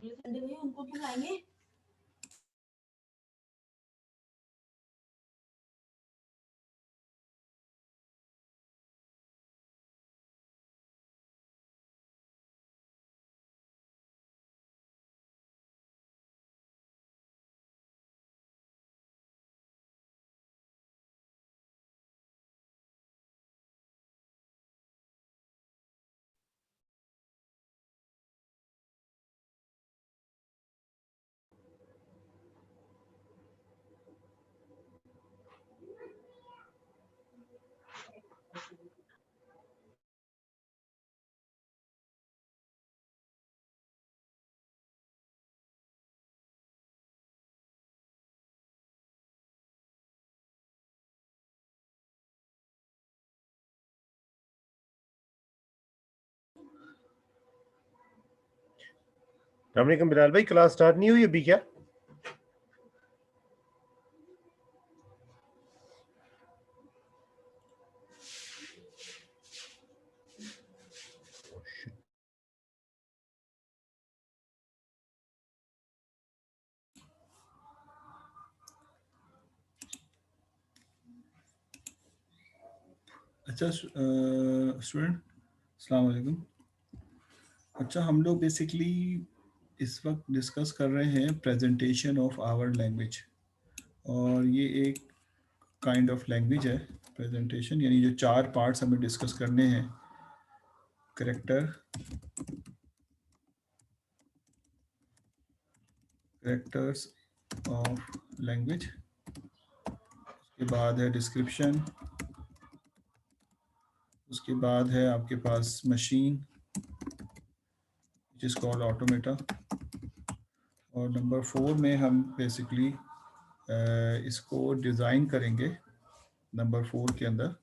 अगले संडे में उनको क्यों लाएंगे? अस्सलाम बिलाल भाई, क्लास स्टार्ट नहीं हुई अभी क्या? अच्छा स्टूडेंट, अस्सलाम वालेकुम। अच्छा, हम लोग बेसिकली इस वक्त डिस्कस कर रहे हैं प्रेजेंटेशन ऑफ आवर लैंग्वेज, और ये एक काइंड ऑफ लैंग्वेज है प्रेजेंटेशन, यानी जो 4 पार्ट्स हमें डिस्कस करने हैं: कैरेक्टर्स ऑफ लैंग्वेज, उसके बाद है डिस्क्रिप्शन, उसके बाद है आपके पास machine which is called automata, और नंबर 4 में हम बेसिकली इसको डिज़ाइन करेंगे नंबर 4 के अंदर,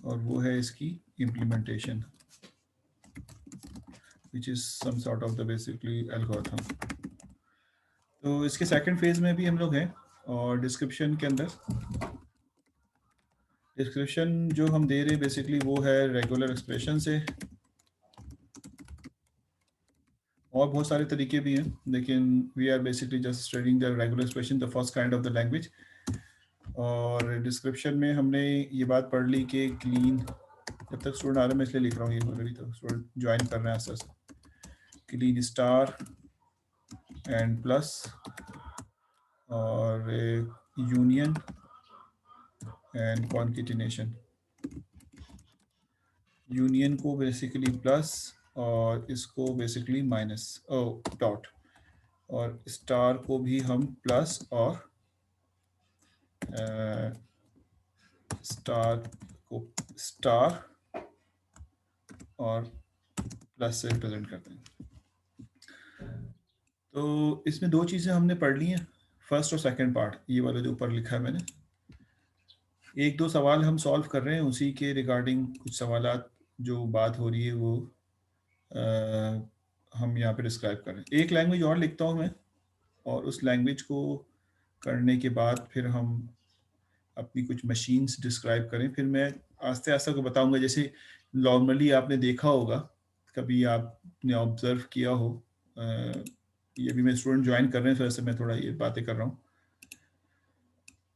और वो है इसकी implementation which is some sort of the basically algorithm. तो इसके सेकंड फेज़ में भी हम लोग हैं, और डिस्क्रिप्शन के अंदर डिस्क्रिप्शन जो हम दे रहे हैं बेसिकली वो है रेगुलर एक्सप्रेशन से, और बहुत सारे तरीके भी हैं, लेकिन we are basically just studying the regular expression, the first kind of the language. और डिस्क्रिप्शन में हमने ये बात पढ़ ली कि क्लीन, जब तक स्टूडेंट आ रहे हैं मैं इसलिए लिख रहा हूँ, ये ऑलरेडी तो स्टूडेंट ज्वाइन कर रहे हैं आस्ते आस्ते। क्लीन स्टार एंड प्लस, और यूनियन एंड कॉन्केटिनेशन। यूनियन को बेसिकली प्लस और इसको बेसिकली माइनस डॉट, और स्टार को भी हम प्लस और स्टार को स्टार और प्लस से रिप्रेजेंट करते हैं। तो इसमें 2 चीज़ें हमने पढ़ ली हैं, फर्स्ट और सेकंड पार्ट, ये वाला जो ऊपर लिखा है मैंने। 1-2 सवाल हम सॉल्व कर रहे हैं, उसी के रिगार्डिंग कुछ सवालात जो बात हो रही है वो हम यहाँ पे डिस्क्राइब कर रहे हैं। एक लैंग्वेज और लिखता हूँ मैं, और उस लैंग्वेज को करने के बाद फिर हम अपनी कुछ मशीन्स डिस्क्राइब करें, फिर मैं आस्ते आस्ते को बताऊंगा। जैसे नॉर्मली आपने देखा होगा, कभी आपने ऑब्जर्व किया हो, ये भी मैं स्टूडेंट ज्वाइन कर रहे हैं तो ऐसे मैं थोड़ा ये बातें कर रहा हूँ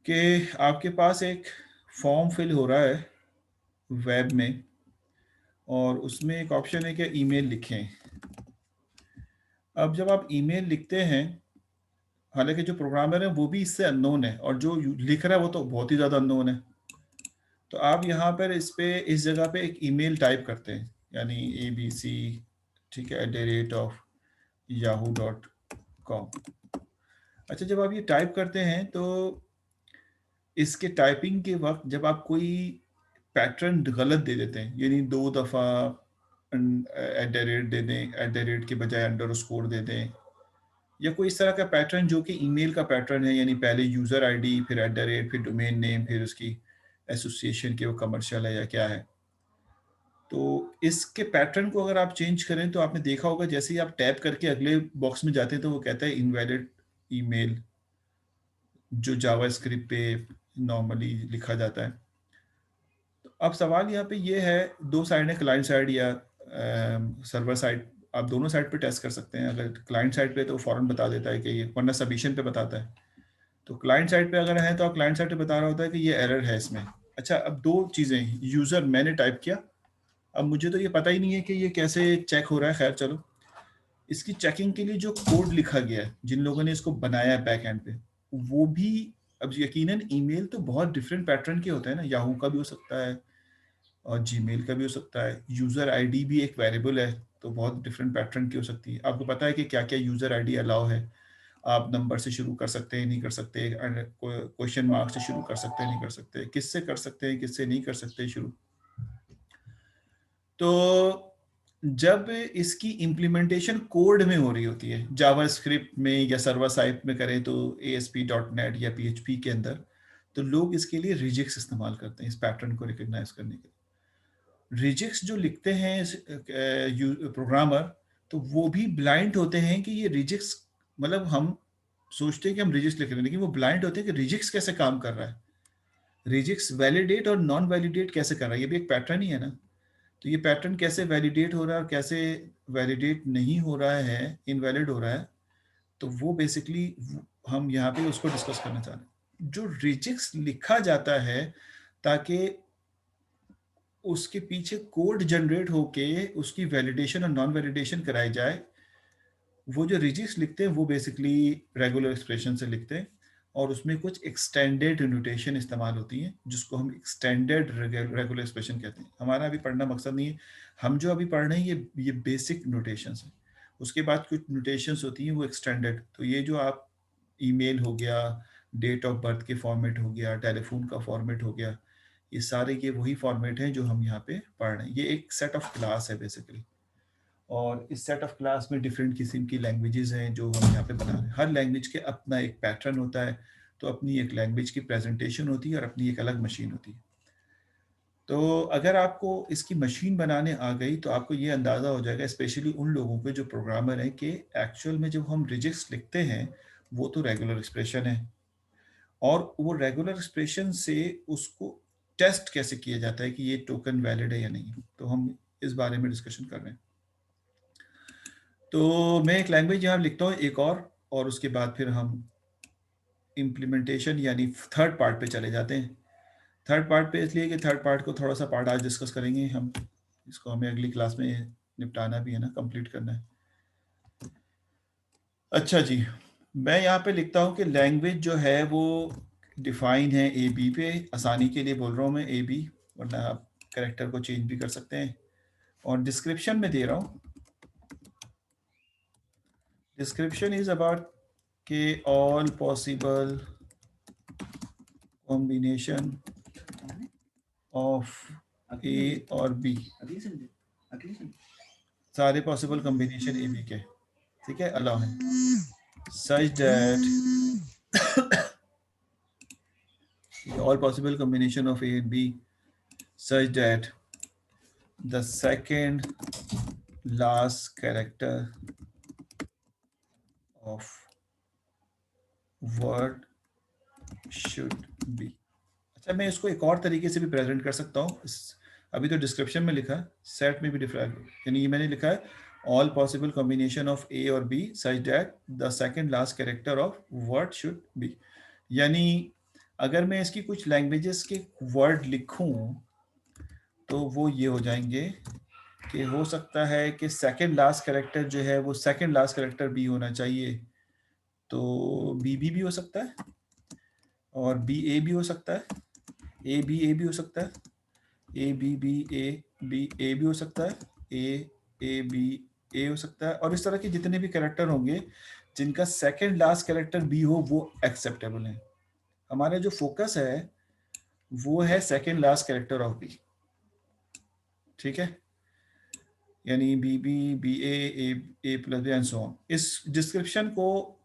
कि आपके पास एक फॉर्म फिल हो रहा है वेब में, और उसमें एक ऑप्शन है कि ईमेल लिखें। अब जब आप ईमेल लिखते हैं, हालांकि जो प्रोग्रामर है वो भी इससे अननोन है, और जो लिख रहा है वो तो बहुत ही ज़्यादा अननोन है। तो आप यहाँ पर इस जगह पे एक ईमेल टाइप करते हैं, यानी ABC, ठीक है, @yahoo.com। अच्छा, जब आप ये टाइप करते हैं तो इसके टाइपिंग के वक्त जब आप कोई पैटर्न गलत दे देते हैं, यानी 2 दफ़ा @ दे दें, @ के बजाय अंडरस्कोर दे दें, या कोई इस तरह का पैटर्न जो कि ईमेल का पैटर्न है, यानी पहले यूज़र आईडी, फिर @ फिर डोमेन नेम, फिर उसकी एसोसिएशन के वो कमर्शियल है या क्या है। तो इसके पैटर्न को अगर आप चेंज करें तो आपने देखा होगा, जैसे ही आप टैप करके अगले बॉक्स में जाते हैं तो वो कहता है इनवैलिड ईमेल, जो जावास्क्रिप्ट पे नॉर्मली लिखा जाता है। तो अब सवाल यहाँ पे ये है, 2 साइड है, क्लाइंट साइड या सर्वर साइड आप दोनों साइड पे टेस्ट कर सकते हैं। अगर क्लाइंट साइड पे तो फौरन बता देता है कि ये, वरना सबमिशन पे बताता है। तो क्लाइंट साइड पे अगर है तो आप क्लाइंट साइड पे बता रहा होता है कि ये एरर है इसमें। अच्छा, अब दो चीज़ें, यूज़र मैंने टाइप किया, अब मुझे तो ये पता ही नहीं है कि ये कैसे चेक हो रहा है। खैर चलो, इसकी चेकिंग के लिए जो कोड लिखा गया है, जिन लोगों ने इसको बनाया है बैक एंड पे, वो भी, अब यकीनन ईमेल तो बहुत डिफरेंट पैटर्न के होते हैं ना, याहू का भी हो सकता है और जीमेल का भी हो सकता है। यूज़र आईडी भी एक वेरिएबल है, तो बहुत डिफरेंट पैटर्न की हो सकती है। आपको पता है कि क्या क्या यूज़र आईडी अलाउ है। आप नंबर से शुरू कर सकते हैं, नहीं कर सकते, क्वेश्चन मार्क से शुरू कर सकते हैं, नहीं कर सकते, किससे कर सकते हैं, किससे नहीं कर सकते शुरू। तो जब इसकी इम्प्लीमेंटेशन कोड में हो रही होती है, जावास्क्रिप्ट में या सर्वर साइड में करें तो ASP.NET या PHP के अंदर, तो लोग इसके लिए रिजिक्स इस्तेमाल करते हैं इस पैटर्न को रिकॉग्नाइज करने के लिए। रिजिक्स जो लिखते हैं प्रोग्रामर, तो वो भी ब्लाइंड होते हैं कि ये रिजिक्स, मतलब हम सोचते हैं कि हम रिजिक्स लिख रहे हैं, लेकिन वो ब्लाइंड होते हैं कि रिजिक्स कैसे काम कर रहा है, रिजिक्स वैलिडेट और नॉन वैलिडेट कैसे कर रहा है। ये भी एक पैटर्न ही है ना। तो ये पैटर्न कैसे वैलिडेट हो रहा है और कैसे वैलिडेट नहीं हो रहा है, इनवैलिड हो रहा है, तो वो बेसिकली हम यहाँ पे उसको डिस्कस करना चाह रहे हैं। जो रिजिक्स लिखा जाता है ताकि उसके पीछे कोड जनरेट होके उसकी वैलिडेशन और नॉन वैलिडेशन कराई जाए, वो जो रिजिक्स लिखते हैं वो बेसिकली रेगुलर एक्सप्रेशन से लिखते हैं, और उसमें कुछ एक्सटेंडेड नोटेशन इस्तेमाल होती हैं जिसको हम एक्सटेंडेड रेगुलर एक्सप्रेशन कहते हैं। हमारा अभी पढ़ना मकसद नहीं है, हम जो अभी पढ़ रहे हैं ये बेसिक नोटेशंस हैं। उसके बाद कुछ नोटेशंस होती हैं वो एक्सटेंडेड। तो ये जो आप ईमेल हो गया, डेट ऑफ बर्थ के फॉर्मेट हो गया, टेलीफोन का फॉर्मेट हो गया, ये सारे के वही फॉर्मेट हैं जो हम यहाँ पे पढ़ रहे हैं। ये एक सेट ऑफ क्लास है बेसिकली, और इस सेट ऑफ क्लास में डिफरेंट किस्म की लैंग्वेजेस हैं जो हम यहाँ पे बना रहे हैं। हर लैंग्वेज के अपना एक पैटर्न होता है, तो अपनी एक लैंग्वेज की प्रेजेंटेशन होती है और अपनी एक अलग मशीन होती है। तो अगर आपको इसकी मशीन बनाने आ गई तो आपको ये अंदाज़ा हो जाएगा, स्पेशली उन लोगों पे जो प्रोग्रामर हैं, कि एक्चुअल में जब हम रिजिक्स लिखते हैं वो तो रेगुलर एक्सप्रेशन है, और वो रेगुलर एक्सप्रेशन से उसको टेस्ट कैसे किया जाता है कि ये टोकन वैलिड है या नहीं। तो हम इस बारे में डिस्कशन कर रहे हैं। तो मैं एक लैंग्वेज यहाँ लिखता हूँ एक और उसके बाद फिर हम इम्प्लीमेंटेशन यानी थर्ड पार्ट पे चले जाते हैं। थर्ड पार्ट पे इसलिए कि थर्ड पार्ट को थोड़ा सा पार्ट आज डिस्कस करेंगे हम, इसको हमें अगली क्लास में निपटाना भी है ना, कंप्लीट करना है। अच्छा जी, मैं यहाँ पे लिखता हूँ कि लैंग्वेज जो है वो डिफाइन है AB पे, आसानी के लिए बोल रहा हूँ मैं AB, वरना आप कैरेक्टर को चेंज भी कर सकते हैं। और डिस्क्रिप्शन में दे रहा हूँ, डिस्क्रिप्शन इज अबाउट के all possible combination of A और B, सारे पॉसिबल कॉम्बिनेशन AB के, ठीक है, अलाउ है, such that all possible combination of A and B such that the second last character of word should be। अच्छा, मैं इसको एक और तरीके से भी प्रेजेंट कर सकता हूँ। अभी तो डिस्क्रिप्शन में लिखा है, सेट में भी डिफरेंट, यानी ये मैंने लिखा है all possible combination of A और B such that the second last character of word should be. यानी अगर मैं इसकी कुछ लैंग्वेजेस के वर्ड लिखूं तो वो ये हो जाएंगे कि हो सकता है कि सेकंड लास्ट कैरेक्टर जो है वो सेकंड लास्ट कैरेक्टर B होना चाहिए, तो BB भी हो सकता है, और BA भी हो सकता है, ABA भी हो सकता है, ABBA भी हो सकता है, AABA हो सकता है, और इस तरह के जितने भी कैरेक्टर होंगे जिनका सेकंड लास्ट कैरेक्टर B हो वो एक्सेप्टेबल है। हमारा जो फोकस है वो है second last character of B, ठीक है, यानी BB, BA, A plus and so on. इस डिस्क्रिप्शन को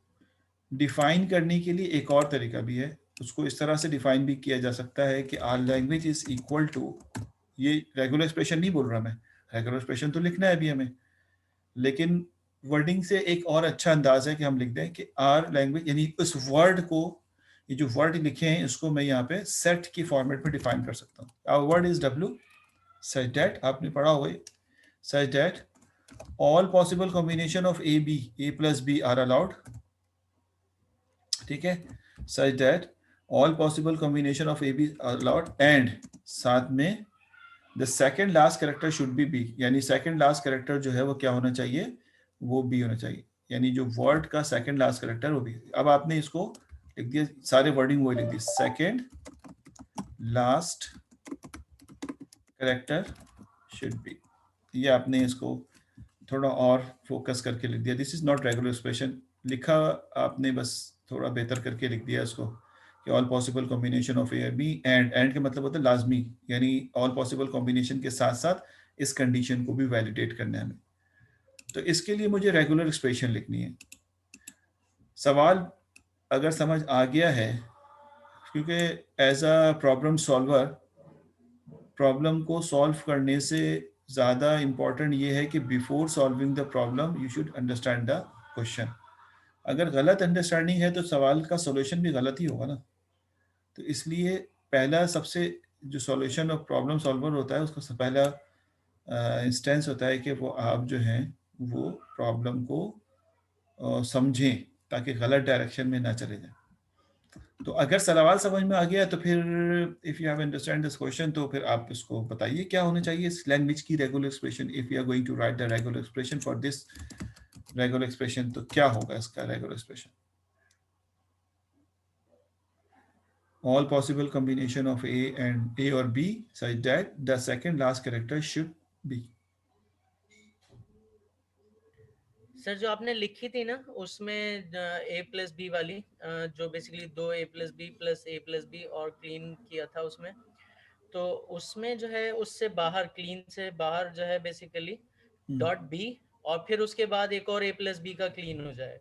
डिफाइन करने के लिए एक और तरीका भी है, उसको इस तरह से डिफाइन भी किया जा सकता है कि R language is equal to, ये रेगुलर एक्सप्रेशन नहीं बोल रहा मैं, रेगुलर एक्सप्रेशन तो लिखना है अभी हमें, लेकिन वर्डिंग से एक और अच्छा अंदाज है कि हम लिख दें कि आर लैंग्वेज, यानी उस वर्ड को, ये जो वर्ड लिखे हैं इसको मैं यहाँ पे सेट की फॉर्मेट में डिफाइन कर सकता हूँ। Our word is W such that, आपने पढ़ा होगा such that all possible combination of A B, A plus B are allowed, ठीक है, such that all possible combination of A B are allowed and साथ में the second last character should be B, यानी second last character जो है वो क्या होना चाहिए, वो बी होना चाहिए, यानी जो वर्ड का सेकेंड लास्ट कैरेक्टर वो बी। अब आपने इसको लिख दिया, सारे वर्डिंग वही लिख दी, second last character should be, ये आपने इसको थोड़ा और फोकस करके लिख दिया। This is not regular expression, लिखा आपने बस थोड़ा बेहतर करके लिख दिया इसको कि all possible combination of A B, and का मतलब होता है लाजमी, यानी ऑल पॉसिबल कॉम्बिनेशन के साथ साथ इस कंडीशन को भी वैलिडेट करना है हमें। तो इसके लिए मुझे रेगुलर एक्सप्रेशन लिखनी है। सवाल अगर समझ आ गया है, क्योंकि as a problem solver, problem को सॉल्व करने से ज़्यादा इम्पॉर्टेंट ये है कि before solving the problem you should understand the question. अगर गलत अंडरस्टैंडिंग है तो सवाल का सॉल्यूशन भी गलत ही होगा ना। तो इसलिए पहला सबसे जो सॉल्यूशन ऑफ प्रॉब्लम सॉल्वर होता है उसका पहला इंस्टेंस होता है कि वो आप जो हैं वो प्रॉब्लम को समझें ताकि गलत डायरेक्शन में ना चले जाए। तो अगर सवाल समझ में आ गया तो फिर if you have understand this question तो फिर आप इसको बताइए क्या होना चाहिए इस लैंग्वेज की regular expression. If you are going to write the regular expression for this regular expression, तो क्या होगा इसका regular expression? All possible combination of A and A or B such that the second last character should be. Sir जो आपने लिखी थी ना उसमें a प्लस बी वाली, जो बेसिकली दो a प्लस बी और क्लीन किया था उसमें, तो उसमें जो है उससे बाहर, क्लीन से बाहर जो है बेसिकली डॉट बी, और फिर उसके बाद एक और a प्लस बी का क्लीन हो जाए।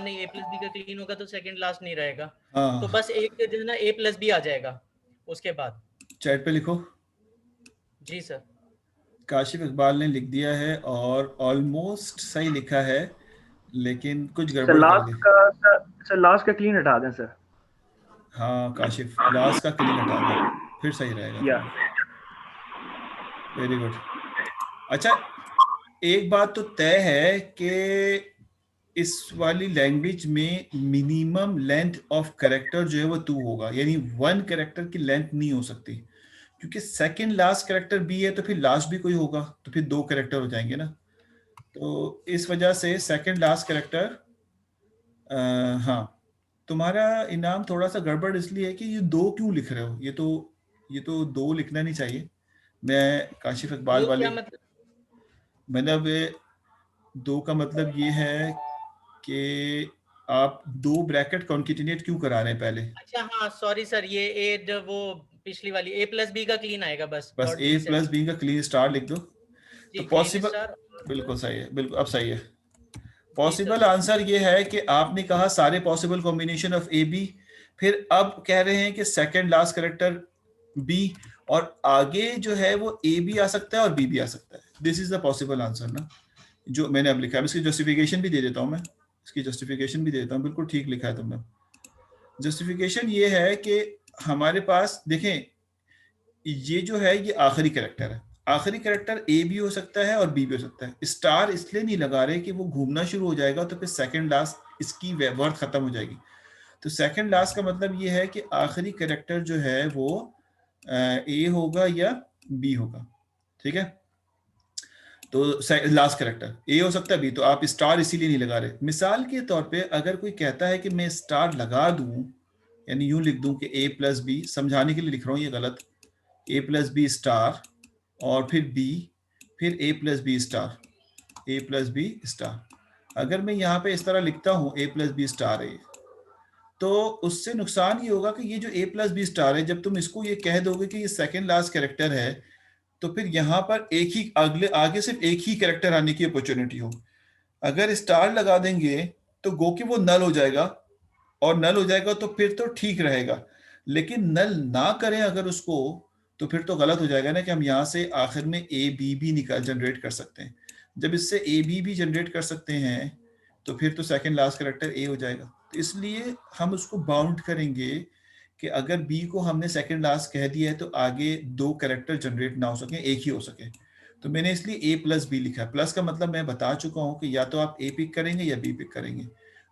नहीं, a प्लस बी का क्लीन होगा तो सेकंड लास्ट नहीं रहेगा, तो बस एक जो है ना a प्लस बी आ जाएगा उसके बाद। चैट पे लिखो। जी सर। काशिफ इकबाल ने लिख दिया है और ऑलमोस्ट सही लिखा है, लेकिन कुछ गड़बड़ कर दी। सर लास्ट का क्लीन हटा दें सर। हाँ काशिफ, लास्ट का क्लीन हटा दें, फिर सही रहेगा। Very good. अच्छा, एक बात तो तय है कि इस वाली लैंग्वेज में मिनिमम लेंथ ऑफ कैरेक्टर जो है वो 2 होगा, यानी 1 कैरेक्टर की लेंथ नहीं हो सकती, क्योंकि सेकंड लास्ट कैरेक्टर बी है तो फिर लास्ट भी कोई होगा तो फिर 2 कैरेक्टर हो जाएंगे ना। तो इस वजह से सेकंड लास्ट कैरेक्टर, हाँ तुम्हारा इनाम थोड़ा सा गड़बड़ इसलिए है कि ये 2 क्यों लिख रहे हो, ये तो 2 लिखना नहीं चाहिए। मैं काशिफ इकबाल वाले मतलब 2 का मतलब ये है कि आप 2 ब्रैकेट कॉन्केटिनेट क्यों करा रहे हैं पहले। अच्छा हाँ सॉरी सर, ये ए वो पिछली वाली a प्लस बी का क्लीन आएगा बस a प्लस बी का क्लीन स्टार लिख दो तो पॉसिबल, बिल्कुल सही है, बिल्कुल अब सही है। पॉसिबल आंसर ये है कि आपने कहा सारे possible combination of A B, फिर अब कह रहे हैं कि सेकंड लास्ट कैरेक्टर बी, और आगे जो है वो ए भी आ सकता है और बी भी आ सकता है। This is the possible answer ना, जो मैंने अब लिखा है। इसकी जस्टिफिकेशन भी दे देता हूँ मैं, इसकी जस्टिफिकेशन भी दे देता हूँ। बिल्कुल ठीक लिखा है तुमने। जस्टिफिकेशन ये है कि हमारे पास देखें, ये जो है ये आखिरी कैरेक्टर है, आखिरी कैरेक्टर ए भी हो सकता है और बी भी हो सकता है। स्टार इसलिए नहीं लगा रहे कि वो घूमना शुरू हो जाएगा तो फिर सेकंड लास्ट इसकी वर्थ खत्म हो जाएगी। तो सेकंड लास्ट का मतलब ये है कि आखिरी कैरेक्टर जो है वो ए होगा या बी होगा, ठीक है। तो लास्ट कैरेक्टर ए हो सकता है बी, तो आप स्टार इसीलिए नहीं लगा रहे। मिसाल के तौर पे अगर कोई कहता है कि मैं स्टार लगा दूं, यानी यूं लिख दूं कि ए प्लस बी, समझाने के लिए लिख रहा हूं, ये गलत, ए प्लस बी स्टार और फिर बी, फिर ए प्लस बी स्टार, ए प्लस बी स्टार। अगर मैं यहाँ पे इस तरह लिखता हूँ ए प्लस बी स्टार ए, तो उससे नुकसान ये होगा कि ये जो ए प्लस बी स्टार है, जब तुम इसको ये कह दोगे कि ये सेकंड लास्ट कैरेक्टर है, तो फिर यहाँ पर एक ही आगे सिर्फ एक ही कैरेक्टर आने की अपॉर्चुनिटी हो। अगर स्टार लगा देंगे तो गो कि वो नल हो जाएगा, और नल हो जाएगा तो फिर तो ठीक रहेगा, लेकिन नल ना करें अगर उसको, तो फिर तो गलत हो जाएगा ना कि हम यहाँ से आखिर में ए बी भी निकाल जनरेट कर सकते हैं। जब इससे ए बी भी जनरेट कर सकते हैं तो फिर तो सेकंड लास्ट कैरेक्टर ए हो जाएगा। तो इसलिए हम उसको बाउंड करेंगे कि अगर बी को हमने सेकंड लास्ट कह दिया है तो आगे 2 कैरेक्टर जनरेट ना हो सके, एक ही हो सके। तो मैंने इसलिए ए प्लस बी लिखा है। प्लस का मतलब मैं बता चुका हूं कि या तो आप ए पिक करेंगे या बी पिक करेंगे।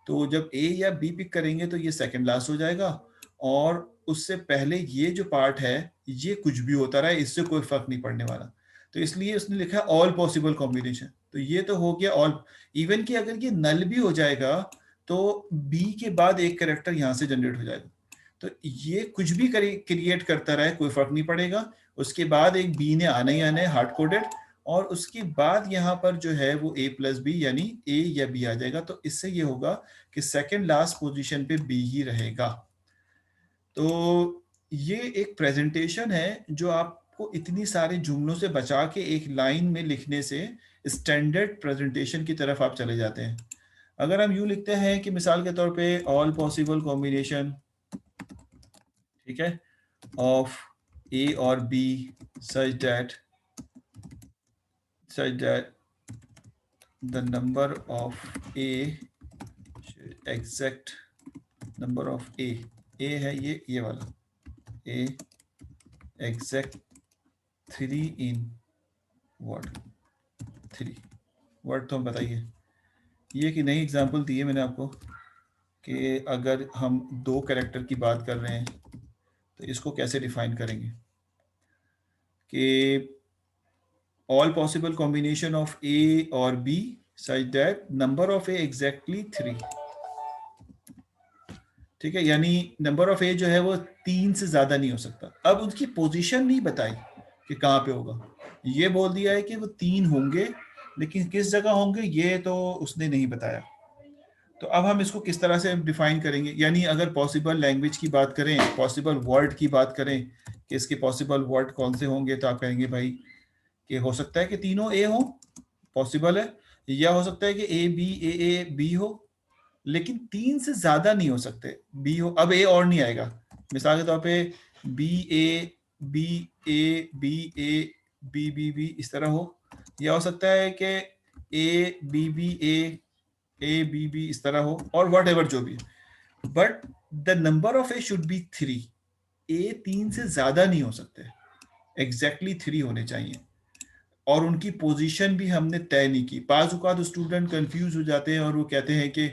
तो जब ए या बी पिक करेंगे तो ये सेकंड लास्ट हो जाएगा, और उससे पहले ये जो पार्ट है ये कुछ भी होता रहा, इससे कोई फर्क नहीं पड़ने वाला। तो इसलिए उसने लिखा है ऑल पॉसिबल कॉम्बिनेशन। तो ये तो हो गया ऑल। इवन कि अगर ये नल भी हो जाएगा तो बी के बाद एक कैरेक्टर यहां से जनरेट हो जाएगा। तो ये कुछ भी क्रिएट करता रहे, कोई फर्क नहीं पड़ेगा। उसके बाद एक बी ने आना ही आना है, हार्ड कोडेड, और उसके बाद यहाँ पर जो है वो a प्लस बी यानी a या b आ जाएगा। तो इससे ये होगा कि सेकंड लास्ट पोजीशन पे b ही रहेगा। तो ये एक प्रेजेंटेशन है जो आपको इतनी सारे जुमलों से बचा के एक लाइन में लिखने से स्टैंडर्ड प्रेजेंटेशन की तरफ आप चले जाते हैं। अगर हम यूं लिखते हैं कि मिसाल के तौर पे ऑल पॉसिबल कॉम्बिनेशन, ठीक है, ऑफ a और b such that the number of a exact number of a है ये वाला a exact 3 in what 3 word. तो हम बताइए ये कि नई एग्जांपल दी है मैंने आपको कि अगर हम दो कैरेक्टर की बात कर रहे हैं तो इसको कैसे डिफाइन करेंगे कि all possible combination of a और b such that number of a exactly 3, ठीक है, यानी नंबर ऑफ ए जो है वो 3 से ज्यादा नहीं हो सकता। अब उसकी पोजीशन नहीं बताई कि कहाँ पे होगा, ये बोल दिया है कि वो 3 होंगे, लेकिन किस जगह होंगे ये तो उसने नहीं बताया। तो अब हम इसको किस तरह से डिफाइन करेंगे, यानी अगर पॉसिबल लैंग्वेज की बात करें, पॉसिबल वर्ड की बात करें कि इसके पॉसिबल वर्ड कौन से होंगे, तो आप कहेंगे भाई कि हो सकता है कि तीनों ए हो, पॉसिबल है, या हो सकता है कि ए बी ए बी हो, लेकिन 3 से ज्यादा नहीं हो सकते। बी हो, अब ए और नहीं आएगा, मिसाल के तौर पे B A B A B A B B B इस तरह हो, या हो सकता है कि A B B A B B इस तरह हो, और वट एवर जो भी। But the number of A should be 3। A 3 से ज्यादा नहीं हो सकते, एग्जैक्टली 3 होने चाहिए। और उनकी पोजीशन भी हमने तय नहीं की। बाज़ औक़ात स्टूडेंट कंफ्यूज हो जाते हैं और वो कहते हैं कि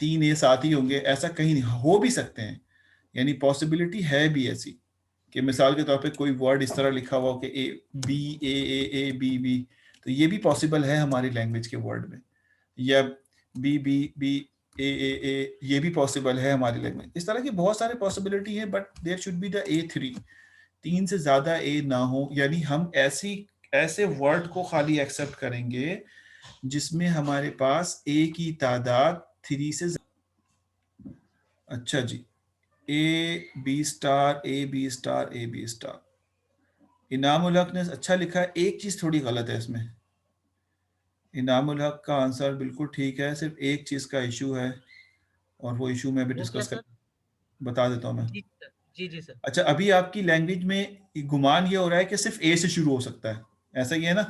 3 ए साथ ही होंगे, ऐसा कहीं नहीं, हो भी सकते हैं, यानी पॉसिबिलिटी है भी ऐसी कि मिसाल के तौर पे कोई वर्ड इस तरह लिखा हुआ हो कि A B A B B, तो ये भी पॉसिबल है हमारी लैंग्वेज के वर्ड में, या बी बी बी ए ये भी पॉसिबल है हमारी लैंग्वेज। इस तरह की बहुत सारे पॉसिबिलिटी है, but there should be the A3, 3 से ज्यादा ए ना हो, यानी हम ऐसे वर्ड को खाली एक्सेप्ट करेंगे जिसमें हमारे पास ए की तादाद 3 से अच्छा जी, A B star A B star A B star. Inamul Haq ने अच्छा लिखा है, एक चीज थोड़ी गलत है इसमें। इनामुल हक का आंसर बिल्कुल ठीक है, सिर्फ एक चीज का इशू है, और वो इशू मैं भी वो क्या डिस्कस सर? कर बता देता हूँ मैं। जी सर, जी सर। अच्छा, अभी आपकी लैंग्वेज में गुमान ये हो रहा है कि सिर्फ ए से शुरू हो सकता है, ऐसा ही है ना?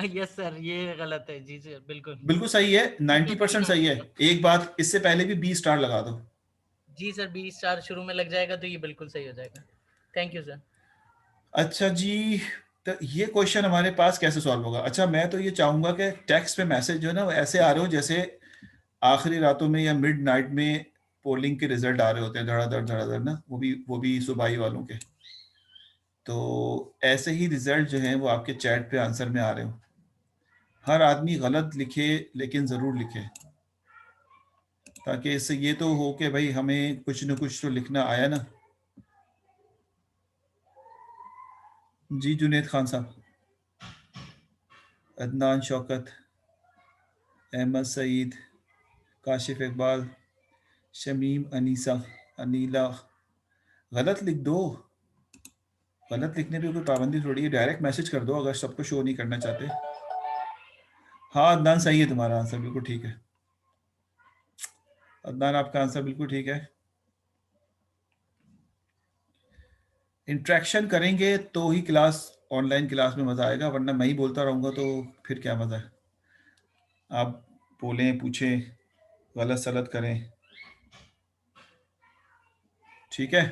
यस सर, ये गलत है। जी सर, बिल्कुल। बिल्कुल सही है, 90% सही है। एक बात, इससे पहले भी बी स्टार लगा दो। जी सर, बी स्टार शुरू में लग जाएगा तो ये बिल्कुल सही हो जाएगा। Thank you sir. अच्छा जी, तो ये क्वेश्चन हमारे पास कैसे सॉल्व होगा? अच्छा, मैं तो ये चाहूंगा कि टेक्स्ट पे मैसेज जो है ना वो ऐसे आ रहे हो जैसे आखिरी रातों में या मिड नाइट में पोलिंग के रिजल्ट आ रहे होते हैं, धड़ाधड़ ना, वो भी सुबाई वालों के। तो ऐसे ही रिजल्ट जो हैं वो आपके चैट पे आंसर में आ रहे हो। हर आदमी गलत लिखे लेकिन जरूर लिखे, ताकि इससे ये तो हो कि भाई हमें कुछ न कुछ तो लिखना आया ना। जी जुनेद खान साहब, अदनान शौकत, अहमद सईद, काशिफ इकबाल, शमीम अनीसा, अनीला, गलत लिख दो। गलत लिखने पे कोई पाबंदी थोड़ी है, डायरेक्ट मैसेज कर दो अगर सबको शो नहीं करना चाहते। हाँ अदनान, सही है तुम्हारा आंसर, बिल्कुल ठीक है अदनान, आपका आंसर बिल्कुल ठीक है। इंट्रैक्शन करेंगे तो ही क्लास, ऑनलाइन क्लास में मजा आएगा, वरना मैं ही बोलता रहूंगा तो फिर क्या मजा है। आप बोलें, पूछें, गलत सलत करें, ठीक है।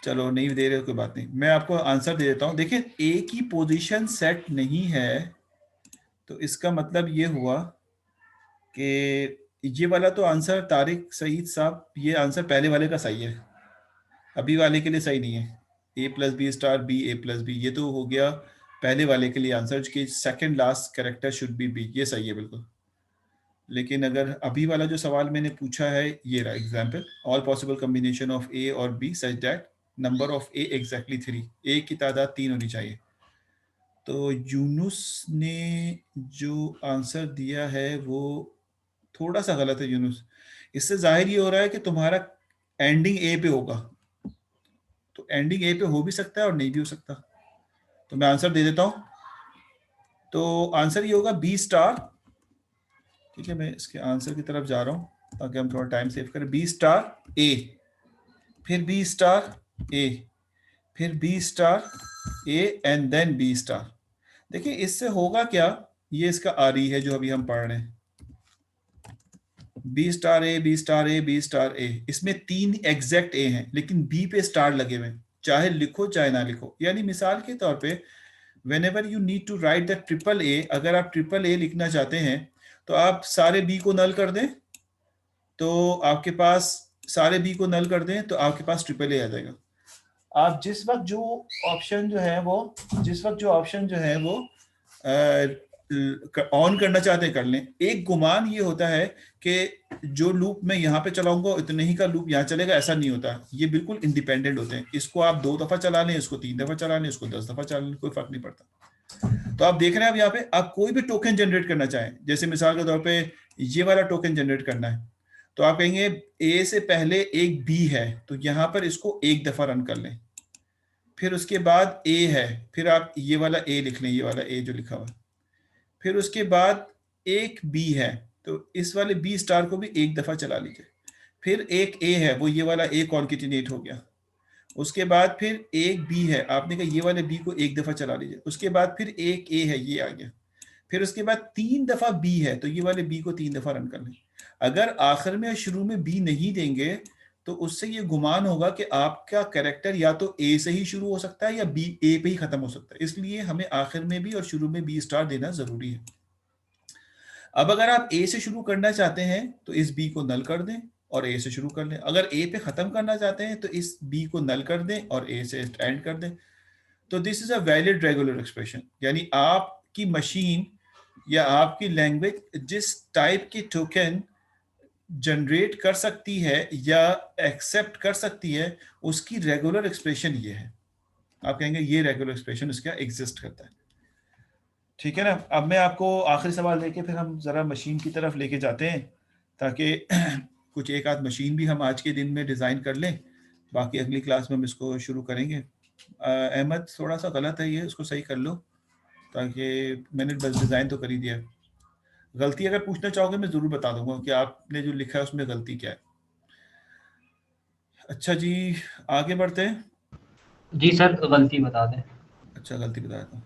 चलो नहीं दे रहे हो कोई बात नहीं, मैं आपको आंसर दे देता हूँ। देखिए ए की पोजीशन सेट नहीं है, तो इसका मतलब ये हुआ कि ये वाला तो आंसर तारिक सईद साहब, ये आंसर पहले वाले का सही है, अभी वाले के लिए सही नहीं है। ए plus B star B A plus B, ये तो हो गया पहले वाले के लिए आंसर कि second last character should be B, ये सही है बिल्कुल। लेकिन अगर अभी वाला जो सवाल मैंने पूछा है, ये रहा example, all possible combination of A और B such that number of A exactly 3, A की तादाद 3 होनी चाहिए। तो यूनुस ने जो आंसर दिया है वो थोड़ा सा गलत है यूनुस। इससे जाहिर ये हो रहा है कि तुम्हारा एंडिंग ए पे होगा, तो एंडिंग ए पे हो भी सकता है और नहीं भी हो सकता। तो मैं आंसर दे देता हूं, तो आंसर ये होगा बी स्टार। ठीक है, मैं इसके आंसर की तरफ जा रहा हूं ताकि हम थोड़ा टाइम सेव करें। बी स्टार ए, फिर बी स्टार ए, फिर B star A and then B star. देखिए इससे होगा क्या, ये इसका आरी है जो अभी हम पढ़ रहे हैं, B star A B star A B star A. इसमें 3 एग्जैक्ट ए हैं लेकिन बी पे स्टार लगे हुए, चाहे लिखो चाहे ना लिखो। यानी मिसाल के तौर पे whenever you need to write the triple A, अगर आप ट्रिपल ए लिखना चाहते हैं तो आप सारे बी को नल कर दें, तो आपके पास सारे बी को नल कर दें तो आपके पास ट्रिपल ए आ जाएगा। आप जिस वक्त जो ऑप्शन जो है वो ऑन करना चाहते हैं कर लें। एक गुमान ये होता है कि जो लूप मैं यहाँ पे चलाऊंगा इतने ही का लूप यहाँ चलेगा, ऐसा नहीं होता। ये बिल्कुल इंडिपेंडेंट होते हैं। इसको आप 2 दफा चला लें, इसको 3 दफा चला लें, इसको 10 दफा चला लें, कोई फर्क नहीं पड़ता। तो आप देख रहे हैं अब यहाँ पे आप कोई भी टोकन जनरेट करना चाहें, जैसे मिसाल के तौर पे ये वाला टोकन जनरेट करना है, तो आप कहेंगे ए से पहले एक बी है तो यहाँ पर इसको 1 दफा रन कर लें, फिर उसके बाद ए है, फिर आप ये वाला ए लिख लें, ये वाला ए जो लिखा हुआ, फिर उसके बाद एक बी है तो इस वाले बी स्टार को भी 1 दफा चला लीजिए, फिर एक ए है, वो ये वाला ए कॉन्केटिनेट हो गया, उसके बाद फिर एक बी है, आपने कहा ये वाले बी को 1 दफा चला लीजिए, उसके बाद फिर एक ए है, ये आ गया, फिर उसके बाद 3 दफा बी है तो ये वाले बी को 3 दफा रन कर लें। अगर आखिर में या शुरू में बी नहीं देंगे तो उससे ये गुमान होगा कि आपका कैरेक्टर या तो ए से ही शुरू हो सकता है या बी ए पे ही खत्म हो सकता है, इसलिए हमें आखिर में भी और शुरू में बी स्टार देना जरूरी है। अब अगर आप ए से शुरू करना चाहते हैं तो इस बी को नल कर दें और ए से शुरू कर लें, अगर ए पे खत्म करना चाहते हैं तो इस बी को नल कर दें और ए से एंड कर दें। तो this is a valid regular expression, यानी आपकी मशीन या आपकी लैंग्वेज जिस टाइप के टोकन जनरेट कर सकती है या एक्सेप्ट कर सकती है उसकी रेगुलर एक्सप्रेशन ये है। आप कहेंगे ये रेगुलर एक्सप्रेशन उसका एग्जिस्ट करता है। ठीक है ना। अब मैं आपको आखिरी सवाल लेके फिर हम जरा मशीन की तरफ लेके जाते हैं ताकि कुछ एक आध मशीन भी हम आज के दिन में डिजाइन कर लें, बाकी अगली क्लास में हम इसको शुरू करेंगे। अहमद थोड़ा सा गलत है ये, उसको सही कर लो ताकि मैंने बस डिजाइन तो कर ही दिया। गलती अगर पूछना चाहोगे मैं जरूर बता दूंगा कि आपने जो लिखा है उसमें गलती क्या है। अच्छा जी आगे बढ़ते हैं। जी सर गलती बता दें। अच्छा गलती बता देता हूँ।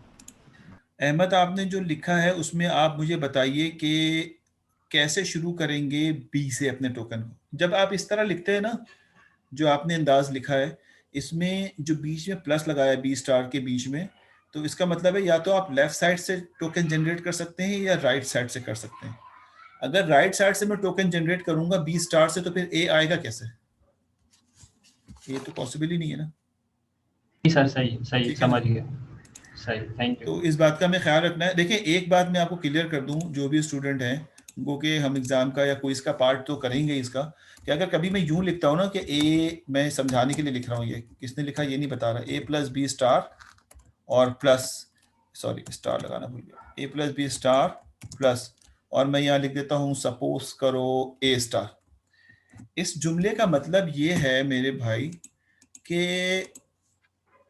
अहमद आपने जो लिखा है उसमें आप मुझे बताइए कि कैसे शुरू करेंगे बी से अपने टोकन को। जब आप इस तरह लिखते हैं ना, जो आपने अंदाज लिखा है, इसमें जो बीच में प्लस लगाया बी स्टार के बीच में, तो इसका मतलब है या तो आप लेफ्ट साइड से टोकन जनरेट कर सकते हैं या राइट साइड से कर सकते हैं। अगर राइट साइड से मैं टोकन जनरेट करूंगा बी स्टार से तो फिर ए आएगा कैसे? ये तो पॉसिबल ही नहीं है ना। जी सर सही सही समझ गया, सही, थैंक यू। तो इस बात का हमें ख्याल रखना है। देखिए एक बात मैं आपको क्लियर कर दूं, जो भी स्टूडेंट हैं वो कि हम एग्जाम का या क्विज का पार्ट तो करेंगे इसका, कि अगर कभी मैं यूं लिखता हूं ना कि ए, मैं समझाने के लिए लिख रहा हूं, ये किसने लिखा ये नहीं बता रहा, ए प्लस बी स्टार और प्लस, सॉरी स्टार लगाना भूल गया, ए प्लस बी स्टार प्लस, और मैं यहाँ लिख देता हूँ सपोज करो ए स्टार। इस जुमले का मतलब ये है मेरे भाई कि